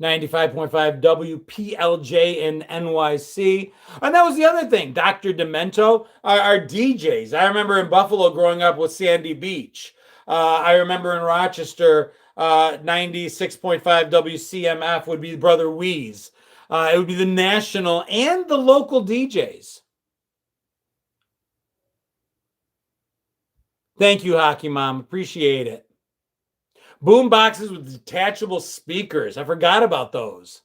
95.5 WPLJ in NYC. And that was the other thing. Dr. Demento, our DJs. I remember in Buffalo growing up with Sandy Beach. I remember in Rochester, 96.5 WCMF would be Brother Weeze. It would be the national and the local DJs. Thank you, Hockey Mom. Appreciate it. Boom boxes with detachable speakers. I forgot about those.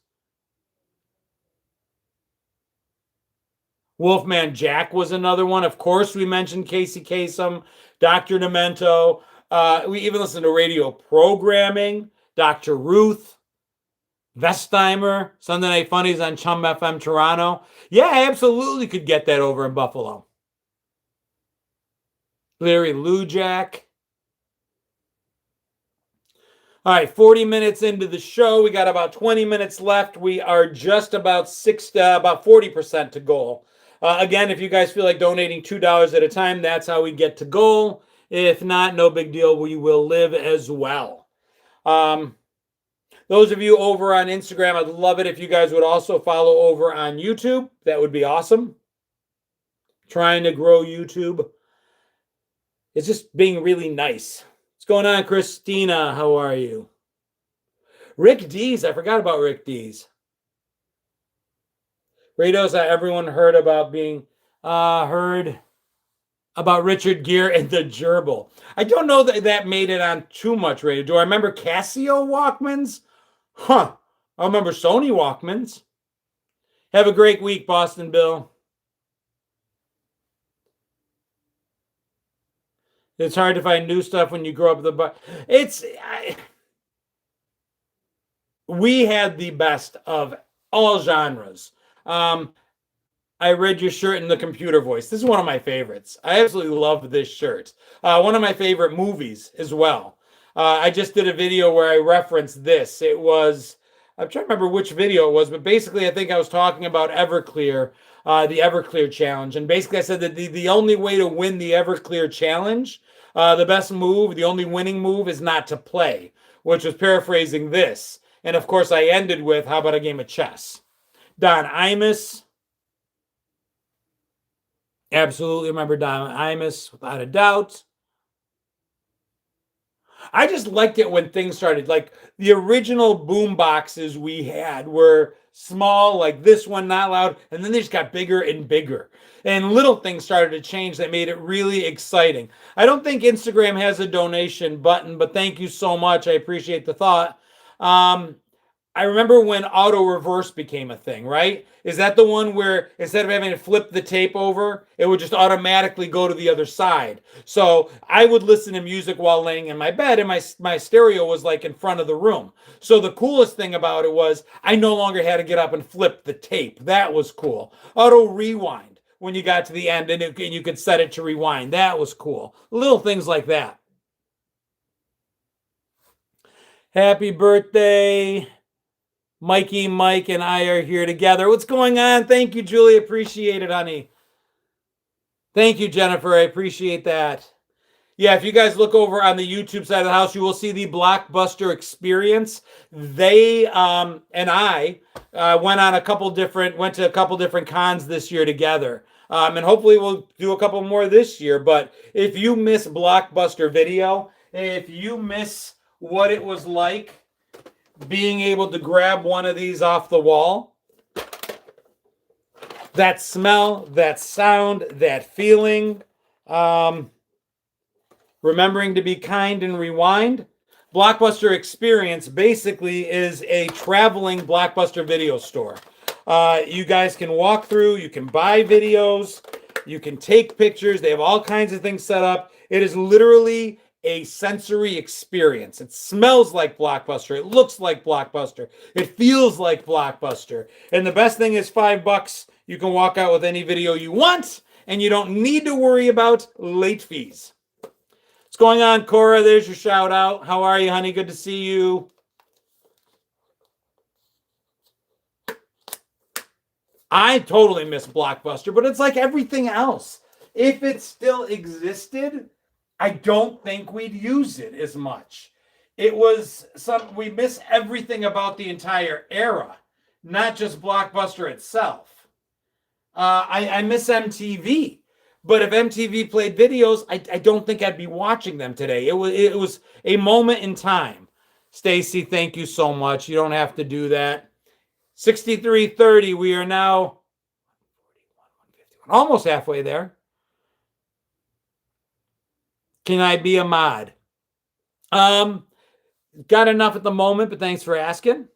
Wolfman Jack was another one. Of course, we mentioned Casey Kasem, Dr. Demento. We even listened to radio programming, Dr. Ruth, Vestheimer, Sunday Night Funnies on Chum FM Toronto. Yeah, I absolutely could get that over in Buffalo. Larry Lujak. All right, 40 minutes into the show. We got about 20 minutes left. We are just about 40% to goal. Again, if you guys feel like donating $2 at a time, that's how we get to goal. If not, no big deal. We will live as well. Those of you over on Instagram, I'd love it if you guys would also follow over on YouTube. That would be awesome. Trying to grow YouTube. It's just being really nice. What's going on, Christina? How are you? Rick Dees. I forgot about Rick Dees. Rados, everyone heard about being heard about Richard Gere and the gerbil. I don't know that made it on too much radio. Do I remember Casio Walkmans? Huh. I remember Sony Walkmans. Have a great week, Boston Bill. It's hard to find new stuff when you grow up we had the best of all genres. I read your shirt in the computer voice. This is one of my favorites. I absolutely love this shirt. One of my favorite movies as well. I just did a video where I referenced this. I'm trying to remember which video it was, but basically I think I was talking about Everclear, the Everclear challenge. And basically I said that the only way to win the Everclear challenge, the best move, the only winning move is not to play, which was paraphrasing this. And of course I ended with, how about a game of chess? Don Imus. Absolutely remember Don Imus, without a doubt. I just liked it when things started. Like the original boom boxes we had were small, like this one, not loud. And then they just got bigger and bigger. And little things started to change that made it really exciting. I don't think Instagram has a donation button, but thank you so much. I appreciate the thought. I remember when auto reverse became a thing, right? Is that the one where instead of having to flip the tape over, it would just automatically go to the other side? So I would listen to music while laying in my bed, and my stereo was like in front of the room. So the coolest thing about it was I no longer had to get up and flip the tape. That was cool. Auto rewind when you got to the end, and you could set it to rewind. That was cool. Little things like that. Happy birthday. Mikey, Mike, and I are here together. What's going on? Thank you, Julie. Appreciate it, honey. Thank you, Jennifer. I appreciate that. Yeah, if you guys look over on the YouTube side of the house, you will see the Blockbuster experience. They and I went to a couple different cons this year together. And hopefully we'll do a couple more this year. But if you miss Blockbuster video, if you miss what it was like being able to grab one of these off the wall, that smell, that sound, that feeling, remembering to be kind and rewind. Blockbuster Experience basically is a traveling Blockbuster video store. You guys can walk through, you can buy videos, you can take pictures. They have all kinds of things set up. It is literally a sensory experience. It smells like Blockbuster. It looks like Blockbuster. It feels like Blockbuster. And the best thing is $5. You can walk out with any video you want, and you don't need to worry about late fees. What's going on, Cora? There's your shout out. How are you, honey? Good to see you. I totally miss Blockbuster, but it's like everything else. If it still existed, I don't think we'd use it as much. It was we miss everything about the entire era, not just Blockbuster itself. I miss MTV, but if MTV played videos, I don't think I'd be watching them today. It was a moment in time. Stacy, thank you so much. You don't have to do that. 63:30. We are now almost halfway there. Can I be a mod? Got enough at the moment, but thanks for asking.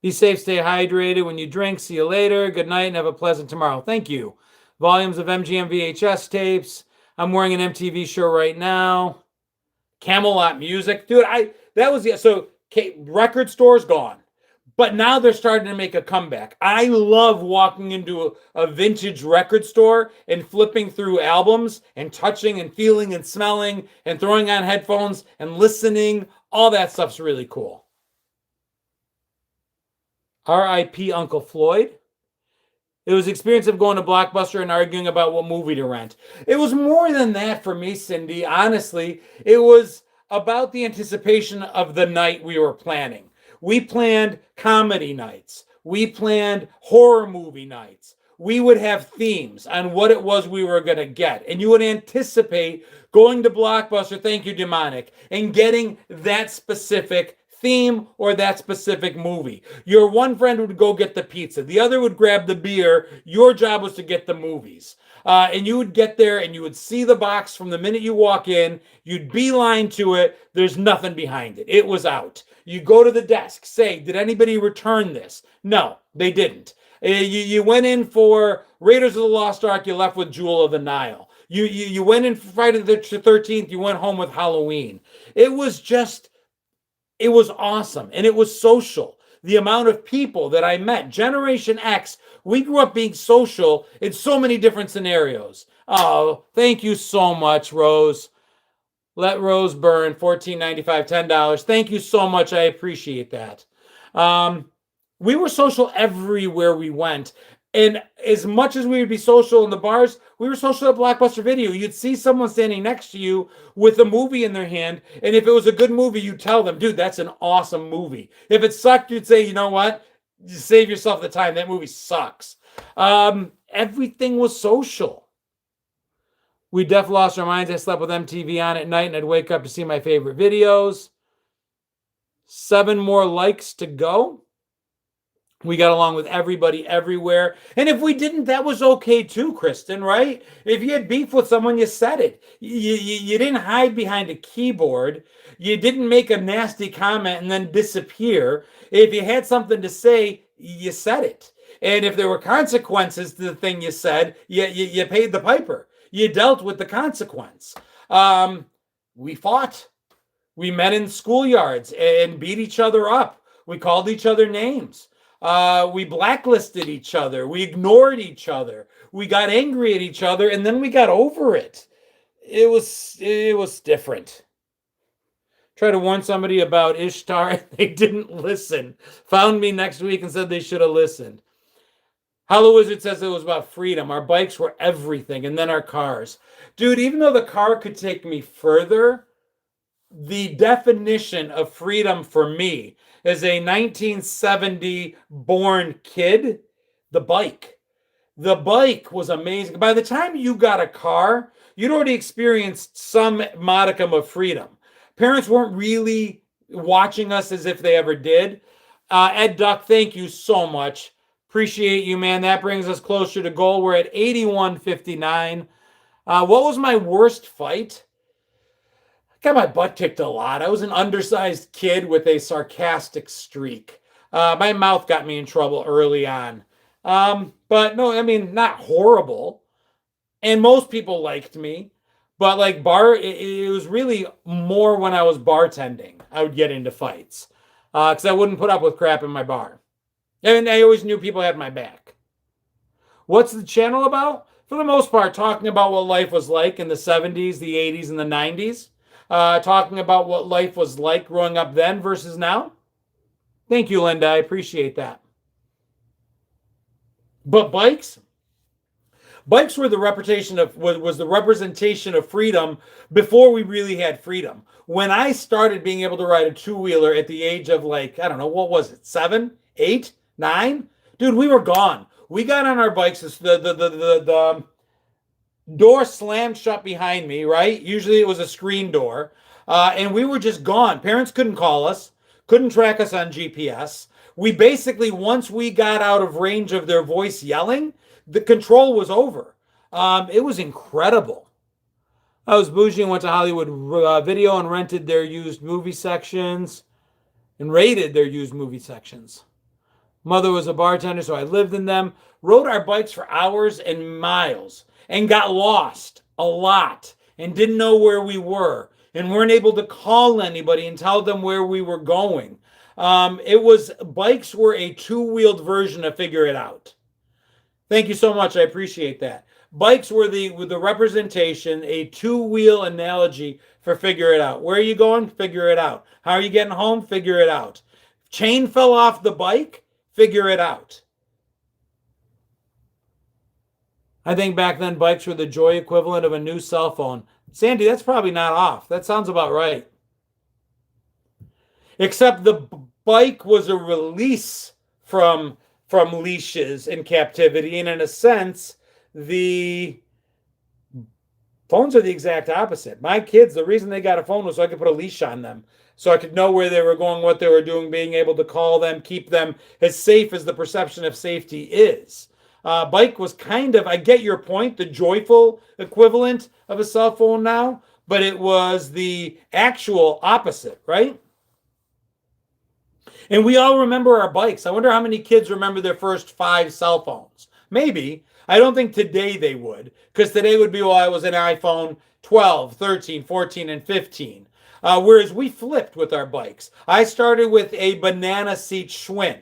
Be safe, stay hydrated when you drink. See you later. Good night and have a pleasant tomorrow. Thank you. Volumes of MGM VHS tapes. I'm wearing an MTV show right now. Camelot music. Dude, so record stores gone. But now they're starting to make a comeback. I love walking into a vintage record store and flipping through albums and touching and feeling and smelling and throwing on headphones and listening. All that stuff's really cool. R.I.P. Uncle Floyd. It was the experience of going to Blockbuster and arguing about what movie to rent. It was more than that for me, Cindy. Honestly, it was about the anticipation of the night we were planning. We planned comedy nights. We planned horror movie nights. We would have themes on what it was we were going to get. And you would anticipate going to Blockbuster, thank you, Demonic, and getting that specific theme or that specific movie. Your one friend would go get the pizza. The other would grab the beer. Your job was to get the movies. And you would get there and you would see the box from the minute you walk in. You'd beeline to it. There's nothing behind it. It was out. You go to the desk, say, did anybody return this? No, they didn't. You went in for Raiders of the Lost Ark, you left with Jewel of the Nile. You went in for Friday the 13th, you went home with Halloween. It was awesome. And it was social. The amount of people that I met, Generation X, we grew up being social in so many different scenarios. Oh, thank you so much, Rose. Let Rose burn, $14.95, $10. Thank you so much. I appreciate that. We were social everywhere we went. And as much as we would be social in the bars, we were social at Blockbuster Video. You'd see someone standing next to you with a movie in their hand. And if it was a good movie, you'd tell them, dude, that's an awesome movie. If it sucked, you'd say, you know what? Just save yourself the time. That movie sucks. Everything was social. We definitely lost our minds. I slept with MTV on at night and I'd wake up to see my favorite videos. 7 more likes to go. We got along with everybody everywhere. And if we didn't, that was okay too, Kristen, right? If you had beef with someone, you said it. You didn't hide behind a keyboard. You didn't make a nasty comment and then disappear. If you had something to say, you said it. And if there were consequences to the thing you said, you paid the piper. You dealt with the consequence. We fought. We met in schoolyards and beat each other up. We called each other names. We blacklisted each other. We ignored each other. We got angry at each other, and then we got over it. It was different. Tried to warn somebody about Ishtar, and they didn't listen. Found me next week and said they should have listened. Hollow Wizard says it was about freedom. Our bikes were everything, and then our cars. Dude, even though the car could take me further, the definition of freedom for me as a 1970 born kid, the bike. The bike was amazing. By the time you got a car, you'd already experienced some modicum of freedom. Parents weren't really watching us as if they ever did. Ed Duck, thank you so much. Appreciate you, man. That brings us closer to goal. We're at 81.59. What was my worst fight? Got my butt kicked a lot. I was an undersized kid with a sarcastic streak. My mouth got me in trouble early on. But no, I mean, not horrible. And most people liked me. But like it was really more when I was bartending. I would get into fights. Because I wouldn't put up with crap in my bar. And I always knew people had my back. What's the channel about? For the most part, talking about what life was like in the 70s, the 80s, and the 90s. Talking about what life was like growing up then versus now. Thank you, Linda. I appreciate that. But bikes were the representation of was the representation of freedom before we really had freedom. When I started being able to ride a two-wheeler at the age of, like, I don't know, what was it, 7, 8, 9? Dude, we were gone. We got on our bikes. The door slammed shut behind me, right? Usually it was a screen door. And we were just gone. Parents couldn't call us, couldn't track us on GPS. We basically, once we got out of range of their voice yelling, the control was over. It was incredible. I was bougie and went to Hollywood Video and rented their used movie sections and raided their used movie sections. Mother was a bartender, so I lived in them. Rode our bikes for hours and miles and got lost a lot and didn't know where we were and weren't able to call anybody and tell them where we were going. Bikes were a two-wheeled version of Figure It Out. Thank you so much. I appreciate that. Bikes were the representation, a two-wheel analogy for Figure It Out. Where are you going? Figure it out. How are you getting home? Figure it out. Chain fell off the bike? Figure it out. I think back then bikes were the joy equivalent of a new cell phone. Sandy, that's probably not off. That sounds about right. Except the bike was a release from leashes and captivity, and in a sense, the phones are the exact opposite. My kids, the reason they got a phone was so I could put a leash on them, so I could know where they were going, what they were doing, being able to call them, keep them as safe as the perception of safety is. Bike was kind of, I get your point, the joyful equivalent of a cell phone now, but it was the actual opposite, right? And we all remember our bikes. I wonder how many kids remember their first 5 cell phones. Maybe. I don't think today they would, because today would be, well, I was an iPhone 12, 13, 14, and 15. Whereas we flipped with our bikes. I started with a banana seat Schwinn.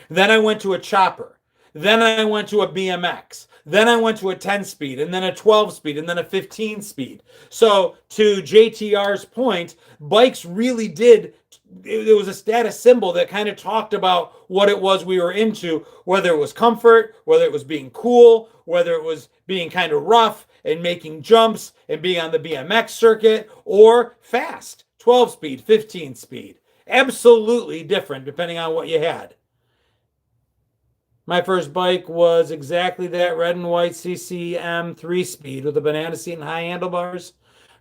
Then I went to a chopper. Then I went to a BMX. Then I went to a 10-speed, and then a 12-speed, and then a 15-speed. So to JTR's point, bikes really did, it was a status symbol that kind of talked about what it was we were into, whether it was comfort, whether it was being cool, whether it was being kind of rough and making jumps and being on the BMX circuit, or fast, 12-speed, 15-speed. Absolutely different depending on what you had. My first bike was exactly that, red and white CCM 3-speed with a banana seat and high handlebars.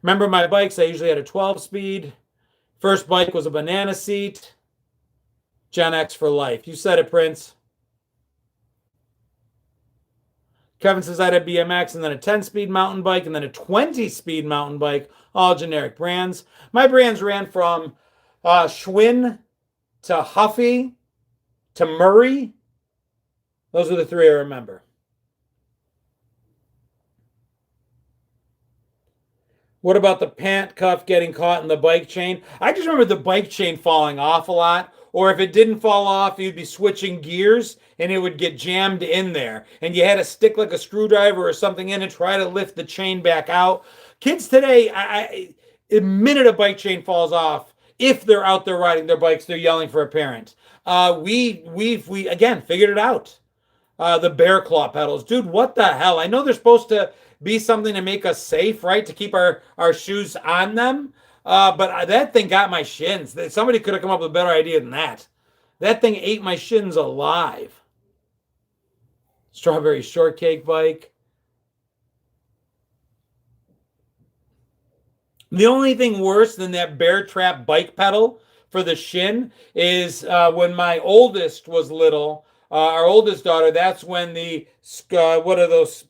Remember my bikes, I usually had a 12-speed. First bike was a banana seat. Gen X for life. You said it, Prince. Kevin says I had a BMX and then a 10-speed mountain bike and then a 20-speed mountain bike, all generic brands. My brands ran from Schwinn to Huffy to Murray. Those are the 3 I remember. What about the pant cuff getting caught in the bike chain? I just remember the bike chain falling off a lot. Or if it didn't fall off, you'd be switching gears and it would get jammed in there. And you had to stick like a screwdriver or something in and try to lift the chain back out. Kids today, the minute a bike chain falls off, if they're out there riding their bikes, they're yelling for a parent. We again figured it out. The bear claw pedals. Dude, what the hell? I know they're supposed to be something to make us safe, right? To keep our shoes on them. But that thing got my shins. Somebody could have come up with a better idea than that. That thing ate my shins alive. Strawberry shortcake bike. The only thing worse than that bear trap bike pedal for the shin is when my oldest was little, our oldest daughter, that's when the, what are those,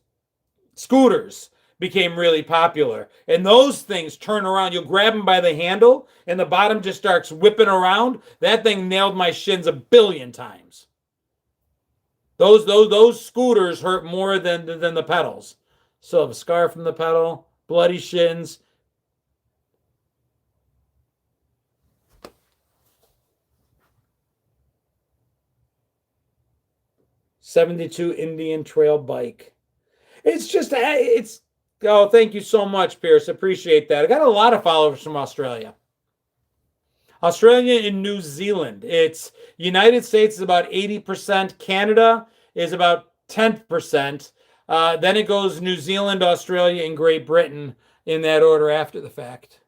scooters became really popular. And those things turn around. You'll grab them by the handle and the bottom just starts whipping around. That thing nailed my shins a billion times. Those scooters hurt more than the pedals. Still have a scar from the pedal, bloody shins. '72 Indian Trail bike. Oh, thank you so much, Pierce. Appreciate that. I got a lot of followers from Australia. Australia and New Zealand. It's United States is about 80%. Canada is about 10%. Then it goes New Zealand, Australia, and Great Britain in that order after the fact.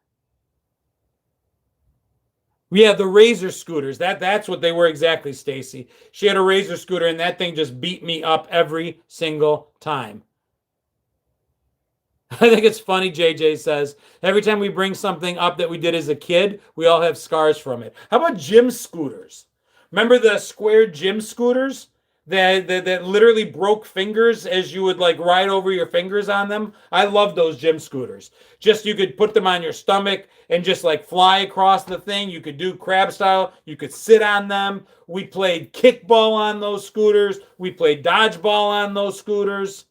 Yeah, the Razor scooters. That's what they were exactly, Stacy. She had a Razor scooter, and that thing just beat me up every single time. I think it's funny, JJ says, every time we bring something up that we did as a kid, we all have scars from it. How about gym scooters? Remember the square gym scooters that literally broke fingers as you would like ride over your fingers on them? I love those gym scooters. Just you could put them on your stomach and just like fly across the thing. You could do crab style. You could sit on them. We played kickball on those scooters. We played dodgeball on those scooters.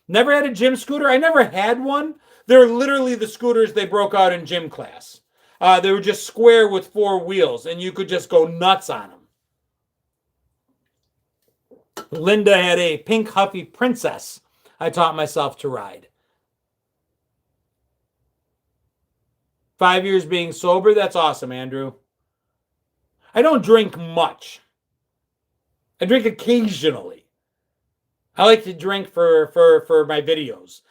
Never had a gym scooter. I never had one. They're literally the scooters they broke out in gym class. They were just square with 4 wheels, and you could just go nuts on them. Linda had a pink Huffy Princess I taught myself to ride. 5 years being sober. That's awesome, Andrew. I don't drink much. I drink occasionally. I like to drink for my videos.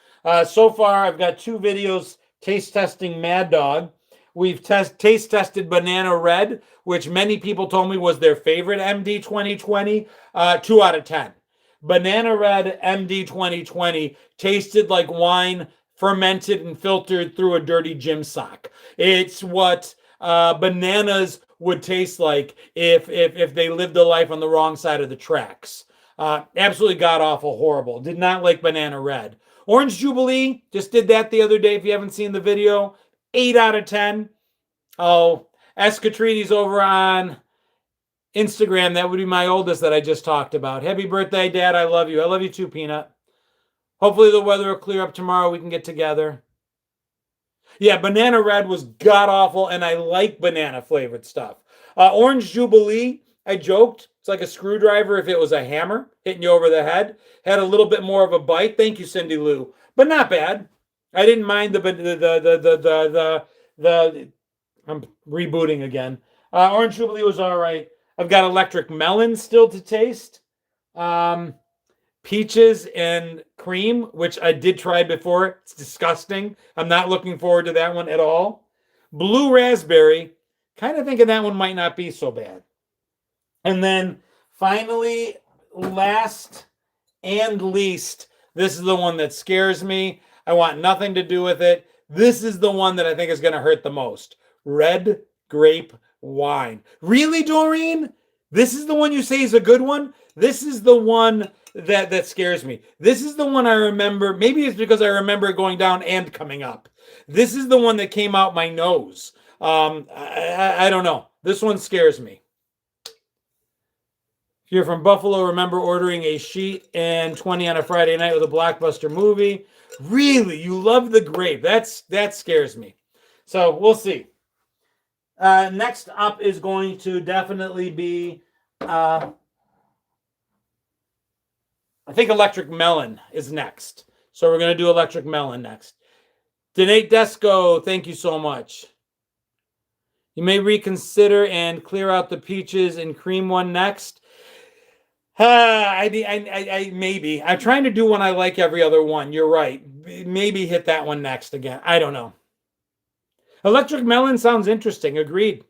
So far, I've got 2 videos taste testing Mad Dog. We've taste tested Banana Red, which many people told me was their favorite MD 2020. 2 out of 10. Banana Red MD 2020 tasted like wine fermented and filtered through a dirty gym sock. It's what bananas would taste like if they lived a life on the wrong side of the tracks. Absolutely god-awful, horrible. Did not like Banana Red. Orange Jubilee, just did that the other day if you haven't seen the video. 8 out of 10. Oh, Kotrides over on Instagram. That would be my oldest that I just talked about. Happy birthday, Dad. I love you. I love you too, Peanut. Hopefully the weather will clear up tomorrow. We can get together. Yeah, Banana Red was god-awful, and I like banana-flavored stuff. Orange Jubilee, I joked. It's like a screwdriver if it was a hammer hitting you over the head. Had a little bit more of a bite. Thank you, Cindy Lou. But not bad. I didn't mind the I'm rebooting again. Orange Jubilee was all right. I've got electric melon still to taste. Peaches and cream, which I did try before. It's disgusting. I'm not looking forward to that one at all. Blue raspberry. Kind of thinking that one might not be so bad. And then finally, last and least, this is the one that scares me. I want nothing to do with it. This is the one that I think is going to hurt the most. Red grape wine. Really, Doreen? This is the one you say is a good one? This is the one that scares me. This is the one I remember. Maybe it's because I remember it going down and coming up. This is the one that came out my nose. I don't know. This one scares me. If you're from Buffalo, remember ordering a sheet and 20 on a Friday night with a Blockbuster movie. Really? You love the grape. That scares me. So we'll see. Next up is going to definitely be, I think electric melon is next. So we're going to do electric melon next. Donate Desco, thank you so much. You may reconsider and clear out the peaches and cream one next. I maybe. I'm trying to do one I like every other one. You're right. Maybe hit that one next again. I don't know. Electric melon sounds interesting. Agreed.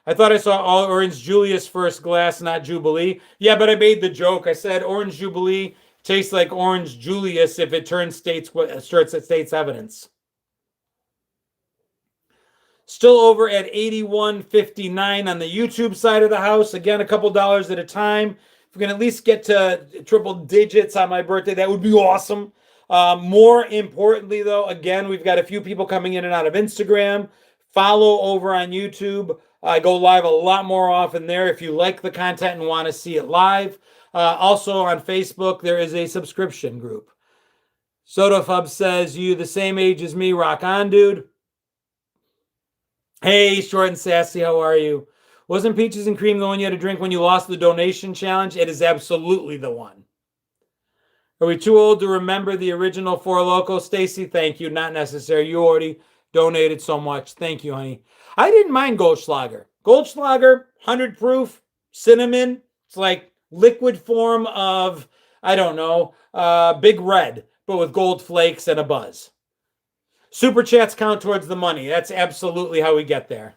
I thought I saw all Orange Julius first glass, not Jubilee. Yeah, but I made the joke. I said Orange Jubilee tastes like Orange Julius if it turns state's evidence. Still over at $81.59 on the YouTube side of the house. Again, a couple dollars at a time. If we can at least get to triple digits on my birthday, that would be awesome. More importantly, though, again, we've got a few people coming in and out of Instagram. Follow over on YouTube. I go live a lot more often there if you like the content and want to see it live. Also on Facebook, there is a subscription group. SodaFub says, you the same age as me, rock on, dude. Hey, Short and Sassy, how are you? Wasn't Peaches and Cream the one you had to drink when you lost the donation challenge? It is absolutely the one. Are we too old to remember the original Four Loko? Stacy, thank you. Not necessary. You already donated so much. Thank you, honey. I didn't mind Goldschlager. Goldschlager, 100 proof, cinnamon. It's like liquid form of I don't know. Big Red, but with gold flakes and a buzz. Super chats count towards the money. That's absolutely how we get there.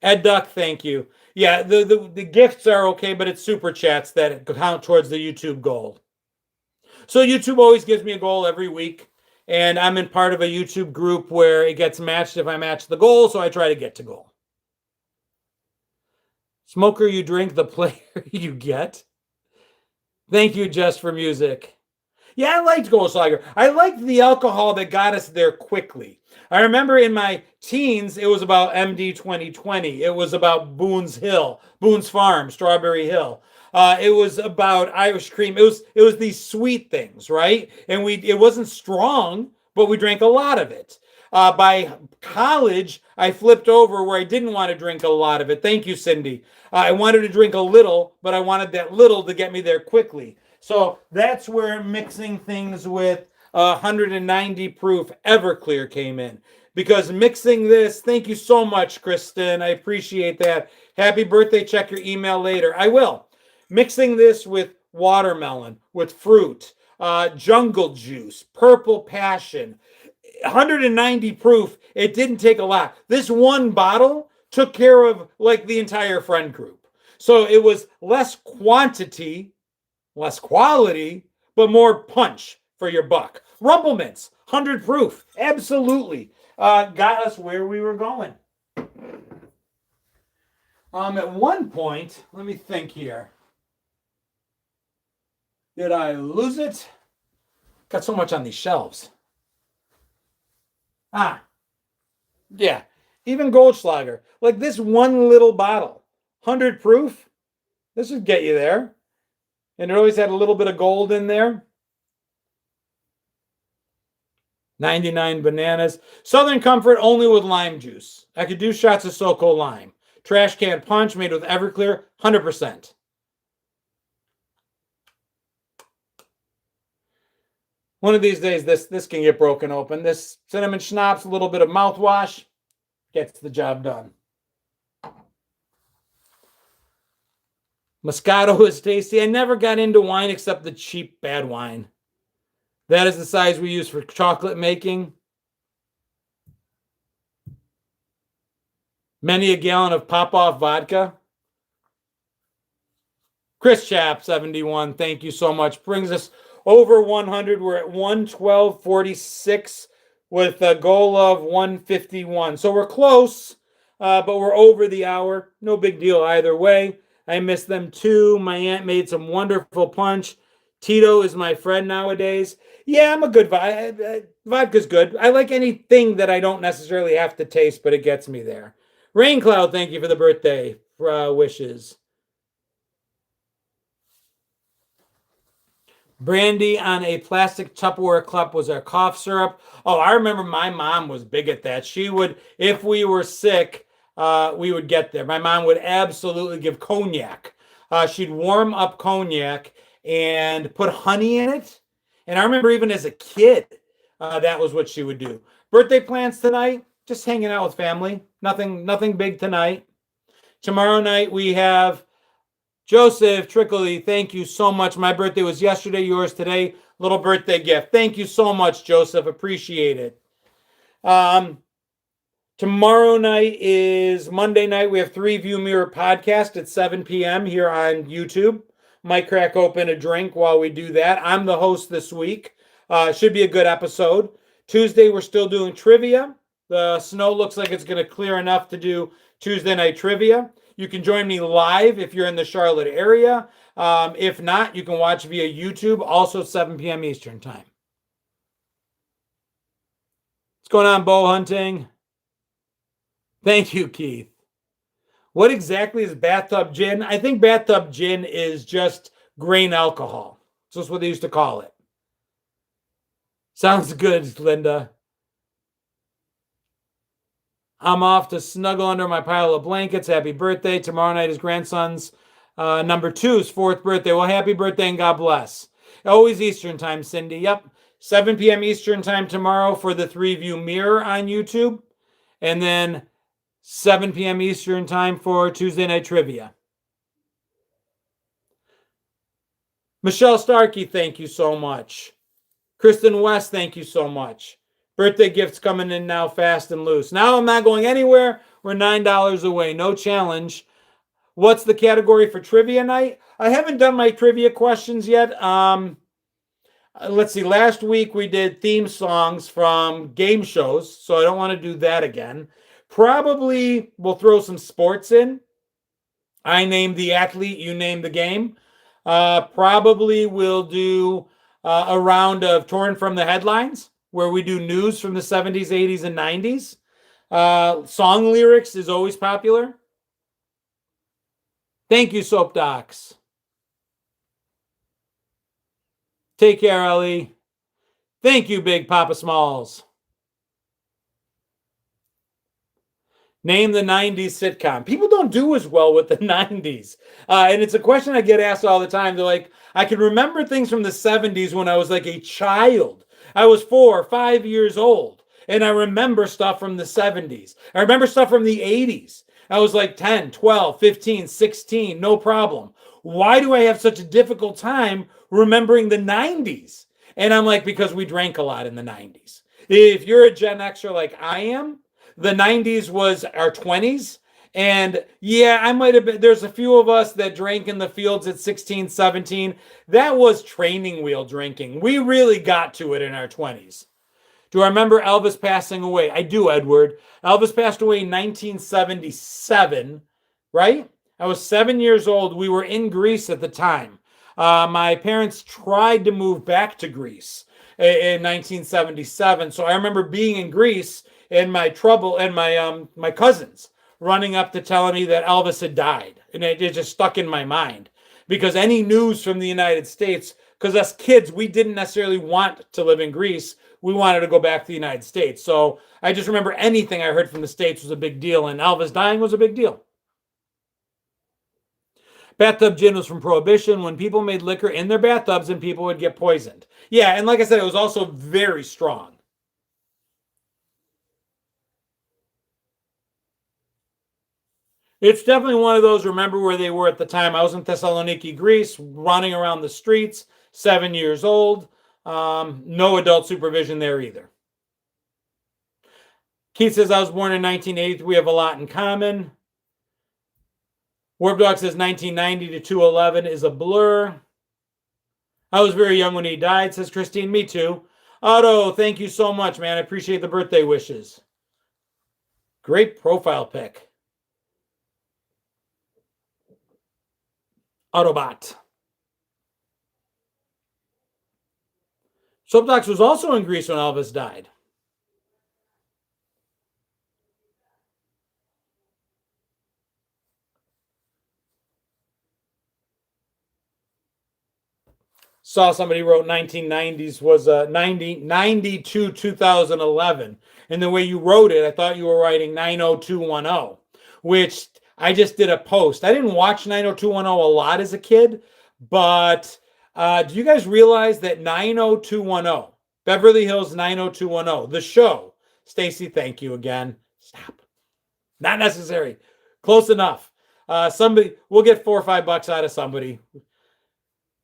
Ed Duck, thank you. Yeah, the gifts are okay, but it's super chats that count towards the YouTube goal. So YouTube always gives me a goal every week, and I'm in part of a YouTube group where it gets matched if I match the goal, so I try to get to goal. Smoker, you drink, the player you get. Thank you, Just for Music. Yeah, I liked Goldschlager. I liked the alcohol that got us there quickly. I remember in my teens, it was about MD 2020. It was about Boone's Farm, Strawberry Hill. It was about Irish cream. It was these sweet things, right? And it wasn't strong, but we drank a lot of it. By college, I flipped over where I didn't want to drink a lot of it. Thank you, Cindy. I wanted to drink a little, but I wanted that little to get me there quickly. So that's where mixing things with 190 proof Everclear came in. Because mixing this, thank you so much, Kristen. I appreciate that. Happy birthday. Check your email later. I will. Mixing this with watermelon, with fruit, jungle juice, purple passion, 190 proof. It didn't take a lot. This one bottle took care of like the entire friend group. So it was less quantity, less quality, but more punch for your buck. Rumble Mints, 100 proof, absolutely. Got us where we were going. At one point, let me think here. Did I lose it? Got so much on these shelves. Yeah. Even Goldschlager. Like this one little bottle, 100 proof. This would get you there. And it always had a little bit of gold in there. 99 bananas. Southern Comfort only with lime juice. I could do shots of SoCo lime. Trash can punch made with Everclear, 100%. One of these days, this can get broken open. This cinnamon schnapps, a little bit of mouthwash, gets the job done. Moscato is tasty. I never got into wine except the cheap, bad wine. That is the size we use for chocolate making. Many a gallon of pop-off vodka. Chris Chap, 71, thank you so much. Brings us over 100. We're at 112.46 with a goal of 151. So we're close, but we're over the hour. No big deal either way. I miss them too. My aunt made some wonderful punch. Tito is my friend nowadays. Yeah, I'm a good vodka's good. I like anything that I don't necessarily have to taste, but it gets me there. Rain Cloud, thank you for the birthday wishes. Brandy on a plastic Tupperware cup was our cough syrup. Oh, I remember my mom was big at that. She would, if we were sick, we would get there. My mom would absolutely give cognac. She'd warm up cognac and put honey in it. And I remember even as a kid, that was what she would do. Birthday plans tonight, just hanging out with family. Nothing big tonight. Tomorrow night we have Joseph Trickley, thank you so much. My birthday was yesterday, yours today. Little birthday gift. Thank you so much, Joseph. Appreciate it. Tomorrow night is Monday night. We have 3 View Mirror podcast at 7 p.m. here on YouTube. Might crack open a drink while we do that. I'm the host this week. Should be a good episode. Tuesday, we're still doing trivia. The snow looks like it's going to clear enough to do Tuesday night trivia. You can join me live if you're in the Charlotte area. If not, you can watch via YouTube, also 7 p.m. Eastern time. What's going on, bow hunting? Thank you, Keith. What exactly is bathtub gin? I think bathtub gin is just grain alcohol. So that's what they used to call it. Sounds good, Linda. I'm off to snuggle under my pile of blankets. Happy birthday. Tomorrow night is grandson's number 2's 4th birthday. Well, happy birthday and God bless. Always Eastern time, Cindy. Yep. 7 p.m. Eastern time tomorrow for the 3 View Mirror on YouTube. And then 7 p.m. Eastern time for Tuesday night trivia. Michelle Starkey, thank you so much. Kristen West, thank you so much. Birthday gifts coming in now fast and loose. Now I'm not going anywhere. We're $9 away. No challenge. What's the category for trivia night? I haven't done my trivia questions yet. Let's see. Last week we did theme songs from game shows, so I don't want to do that again. Probably we'll throw some sports in. I name the athlete, you name the game. Probably we'll do a round of torn from the headlines, where we do news from the 70s, 80s, and 90s. Song lyrics is always popular. Thank you, Soap Docs. Take care, Ellie. Thank you, Big Papa Smalls. Name the 90s sitcom. People don't do as well with the 90s. And it's a question I get asked all the time. They're like, I can remember things from the 70s when I was like a child. I was 4 or 5 years old. And I remember stuff from the 70s. I remember stuff from the 80s. I was like 10, 12, 15, 16, no problem. Why do I have such a difficult time remembering the 90s? And I'm like, because we drank a lot in the 90s. If you're a Gen Xer like I am, the 90s was our 20s. And yeah, I might have been, there's a few of us that drank in the fields at 16, 17. That was training wheel drinking. We really got to it in our 20s. Do I remember Elvis passing away? I do, Edward. Elvis passed away in 1977, right? I was 7 years old. We were in Greece at the time. My parents tried to move back to Greece in 1977. So I remember being in Greece and my trouble and my cousins running up to telling me that Elvis had died. And it just stuck in my mind because any news from the United States, because us kids, we didn't necessarily want to live in Greece. We wanted to go back to the United States. So I just remember anything I heard from the States was a big deal, and Elvis dying was a big deal. Bathtub gin was from Prohibition, when people made liquor in their bathtubs and people would get poisoned. Yeah, and like I said, it was also very strong. It's definitely one of those, remember where they were at the time. I was in Thessaloniki, Greece, running around the streets, 7 years old. No adult supervision there either. Keith says, I was born in 1980. We have a lot in common. Warp Dog says 1990 to 211 is a blur. I was very young when he died, says Christine. Me too. Otto, thank you so much, man. I appreciate the birthday wishes. Great profile pic. Autobot. Soapbox was also in Greece when Elvis died. Saw somebody wrote 1990s was 90 to 2011. And the way you wrote it, I thought you were writing 90210, which I just did a post. I didn't watch 90210 a lot as a kid, but do you guys realize that 90210, Beverly Hills 90210, the show, Stacy, thank you again. Stop. Not necessary. Close enough. Somebody, we'll get $4 or $5 out of somebody.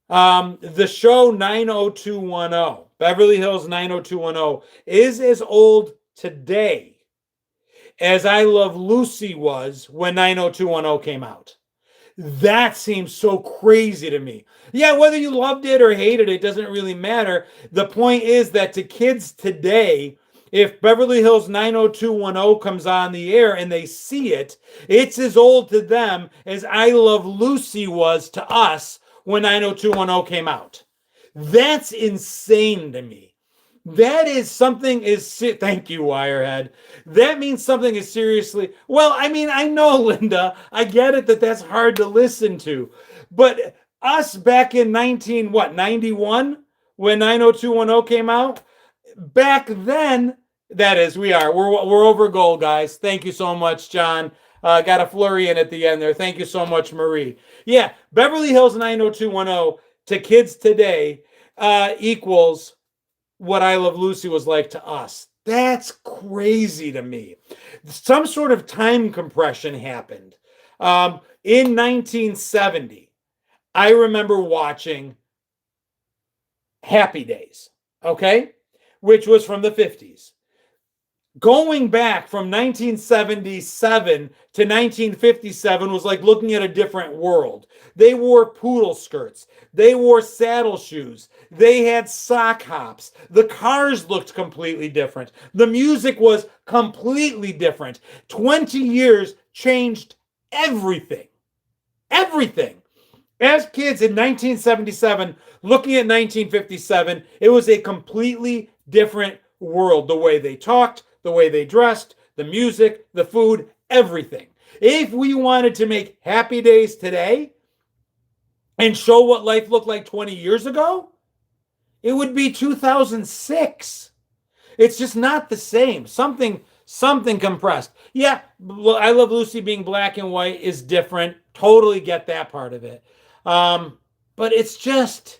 The show 90210, Beverly Hills 90210, is as old today as I Love Lucy was when 90210 came out. That seems so crazy to me. Yeah, whether you loved it or hated it doesn't really matter. The point is that to kids today, if Beverly Hills 90210 comes on the air and they see it, it's as old to them as I Love Lucy was to us when 90210 came out. That's insane to me. That is something is, thank you, Wirehead. That means something is seriously, well, I mean, I know, Linda, I get it that that's hard to listen to, but us back in 91, when 90210 came out, back then, that is, we're over goal, guys. Thank you so much, John. Got a flurry in at the end there. Thank you so much, Marie. Yeah, Beverly Hills 90210 to kids today equals what I Love Lucy was like to us. That's crazy to me. Some sort of time compression happened. In 1970, I remember watching Happy Days, okay, which was from the 50s. Going back from 1977 to 1957 was like looking at a different world. They wore poodle skirts. They wore saddle shoes. They had sock hops. The cars looked completely different. The music was completely different. 20 years changed everything. Everything. As kids in 1977, looking at 1957, it was a completely different world. The way they talked, the way they dressed, the music, the food, everything. If we wanted to make Happy Days today and show what life looked like 20 years ago, it would be 2006. It's just not the same. Something compressed. Yeah, I Love Lucy being black and white is different. Totally get that part of it. But it's just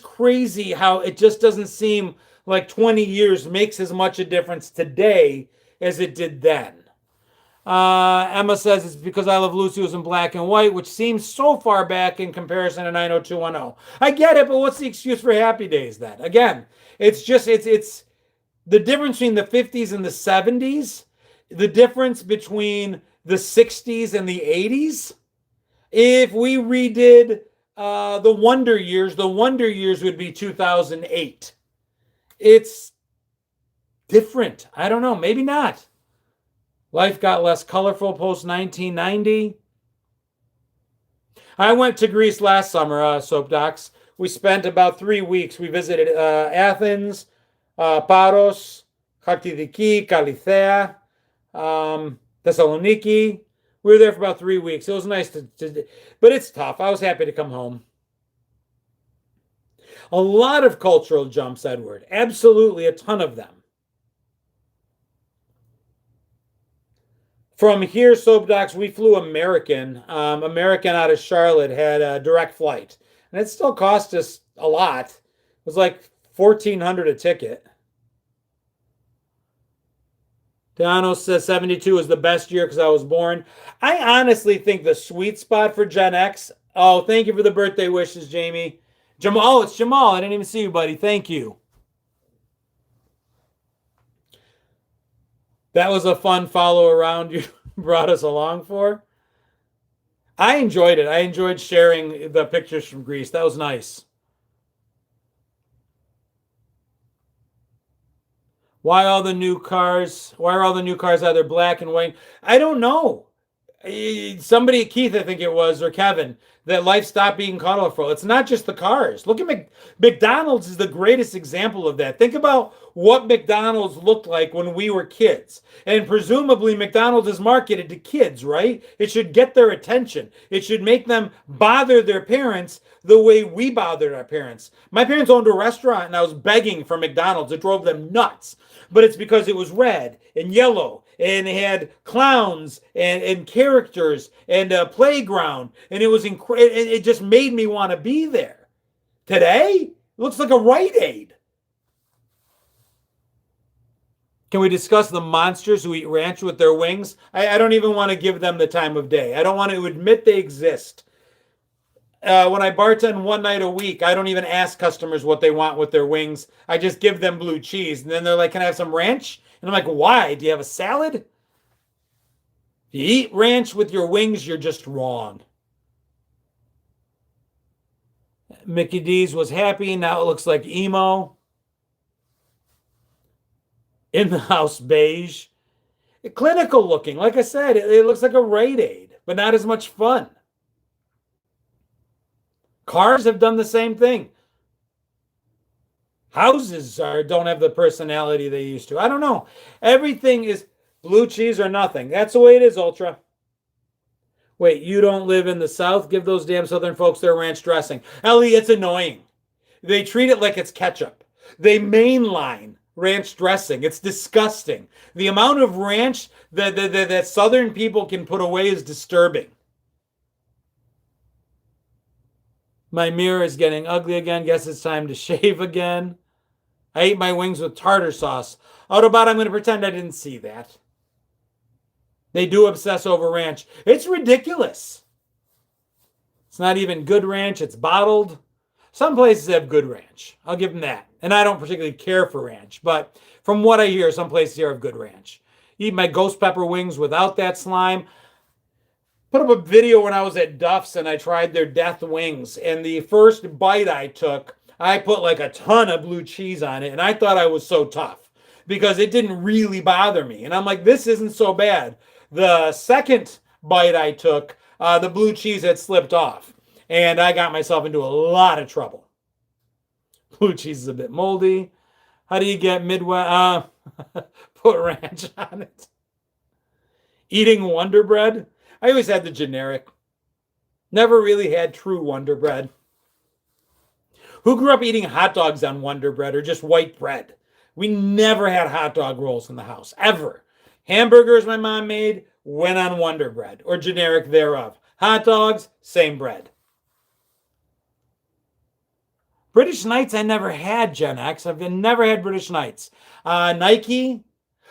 crazy how it just doesn't seem like 20 years makes as much a difference today as it did then. Emma says it's because I Love Lucy was in black and white, which seems so far back in comparison to 90210. I get it, but what's the excuse for Happy Days then? Again, it's the difference between the 50s and the 70s, the difference between the 60s and the 80s. If we redid the Wonder Years would be 2008. It's different. I don't know. Maybe not. Life got less colorful post 1990. I went to Greece last summer, Soap Docs. We spent about 3 weeks. We visited Athens, Paros, Chalkidiki, Kalithea, Thessaloniki. We were there for about 3 weeks. It was nice but it's tough. I was happy to come home. A lot of cultural jumps, Edward. Absolutely, a ton of them. From here, Soap Docs, we flew American. American out of Charlotte had a direct flight. And it still cost us a lot. It was like $1,400 a ticket. Deano says 72 is the best year because I was born. I honestly think the sweet spot for Gen X. Oh, thank you for the birthday wishes, Jamie. Jamal, oh, it's Jamal. I didn't even see you, buddy. Thank you. That was a fun follow around you brought us along for. I enjoyed it. I enjoyed sharing the pictures from Greece. That was nice. Why are all the new cars either black and white? I don't know. Somebody, Keith, I think it was, or Kevin, that life stopped being colorful. It's not just the cars. Look at McDonald's is the greatest example of that. Think about what McDonald's looked like when we were kids. And presumably McDonald's is marketed to kids, right? It should get their attention. It should make them bother their parents the way we bothered our parents. My parents owned a restaurant and I was begging for McDonald's. It drove them nuts. But it's because it was red and yellow and it had clowns and characters and a playground. And it was it just made me want to be there. Today, it looks like a Rite Aid. Can we discuss the monsters who eat ranch with their wings? I don't even want to give them the time of day. I don't want to admit they exist. When I bartend one night a week, I don't even ask customers what they want with their wings. I just give them blue cheese. And then they're like, can I have some ranch? And I'm like, why? Do you have a salad? If you eat ranch with your wings, you're just wrong. Mickey D's was happy. Now it looks like emo. In the house beige. Clinical looking. Like I said, it looks like a Rite Aid, but not as much fun. Cars have done the same thing. Houses don't have the personality they used to. I don't know. Everything is blue cheese or nothing. That's the way it is, Ultra. Wait, you don't live in the South? Give those damn Southern folks their ranch dressing. Ellie, it's annoying. They treat it like it's ketchup. They mainline ranch dressing. It's disgusting. The amount of ranch that Southern people can put away is disturbing. My mirror is getting ugly again. Guess it's time to shave again. I ate my wings with tartar sauce. Autobot, I'm going to pretend I didn't see that. They do obsess over ranch. It's ridiculous. It's not even good ranch. It's bottled. Some places have good ranch. I'll give them that. And I don't particularly care for ranch, but from what I hear, some places here have good ranch. Eat my ghost pepper wings without that slime. Put up a video when I was at Duff's and I tried their death wings. And the first bite I took, I put like a ton of blue cheese on it. And I thought I was so tough because it didn't really bother me. And I'm like, this isn't so bad. The second bite I took, the blue cheese had slipped off. And I got myself into a lot of trouble. Blue cheese is a bit moldy. How do you get Midwest? Put ranch on it. Eating Wonder Bread. I always had the generic. Never really had true Wonder Bread. Who grew up eating hot dogs on Wonder Bread or just white bread? We never had hot dog rolls in the house, ever. Hamburgers my mom made went on Wonder Bread or generic thereof. Hot dogs, same bread. British Knights I never had, Gen X. I've never had British Knights. Nike.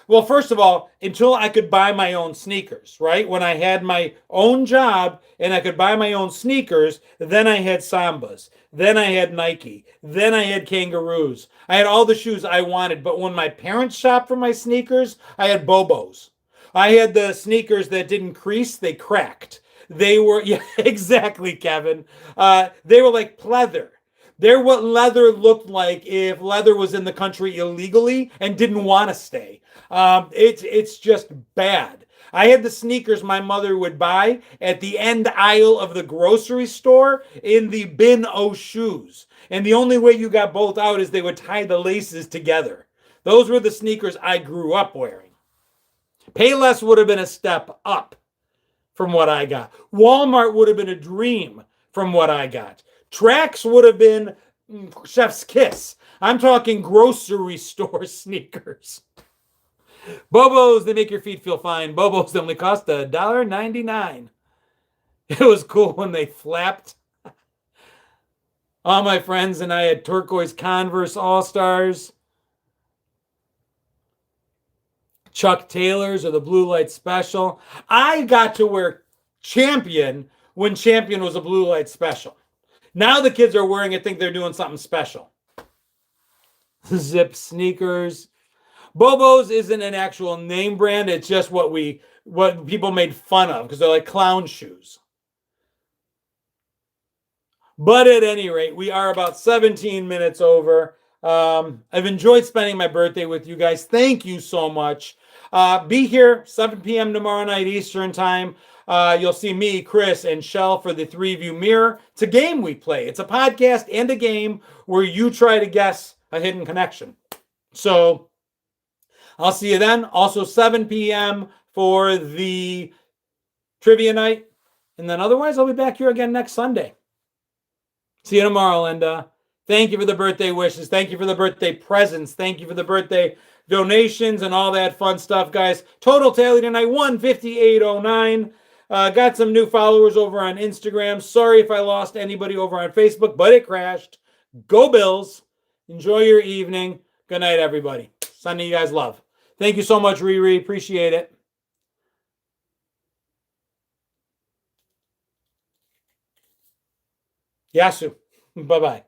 Well, first of all, until I could buy my own sneakers, right? When I had my own job and I could buy my own sneakers, then I had Sambas. Then I had Nike. Then I had Kangaroos. I had all the shoes I wanted. But when my parents shopped for my sneakers, I had Bobos. I had the sneakers that didn't crease, they cracked. They were, yeah, exactly, Kevin. They were like pleather. They're what leather looked like if leather was in the country illegally and didn't want to stay. It's just bad. I had the sneakers my mother would buy at the end aisle of the grocery store in the bin o' shoes. And the only way you got both out is they would tie the laces together. Those were the sneakers I grew up wearing. Payless would have been a step up from what I got. Walmart would have been a dream from what I got. Tracks would have been chef's kiss. I'm talking grocery store sneakers. Bobos, they make your feet feel fine. Bobos only cost $1.99. It was cool when they flapped. All my friends and I had turquoise Converse All-Stars. Chuck Taylors or the Blue Light Special. I got to wear Champion when Champion was a Blue Light Special. Now the kids are wearing it, think they're doing something special. Zip sneakers. Bobos isn't an actual name brand. It's just what people made fun of because they're like clown shoes. But at any rate, we are about 17 minutes over. I've enjoyed spending my birthday with you guys. Thank you so much. Be here 7 p.m. tomorrow night Eastern time. You'll see me, Chris, and Shell for the 3-View Mirror. It's a game we play. It's a podcast and a game where you try to guess a hidden connection. So I'll see you then. Also 7 p.m. for the trivia night. And then otherwise, I'll be back here again next Sunday. See you tomorrow, Linda. Thank you for the birthday wishes. Thank you for the birthday presents. Thank you for the birthday donations and all that fun stuff, guys. Total tally tonight, 158.09. Got some new followers over on Instagram. Sorry if I lost anybody over on Facebook, but it crashed. Go Bills. Enjoy your evening. Good night, everybody. Sending you guys love. Thank you so much, Riri. Appreciate it. Yasu. Bye-bye.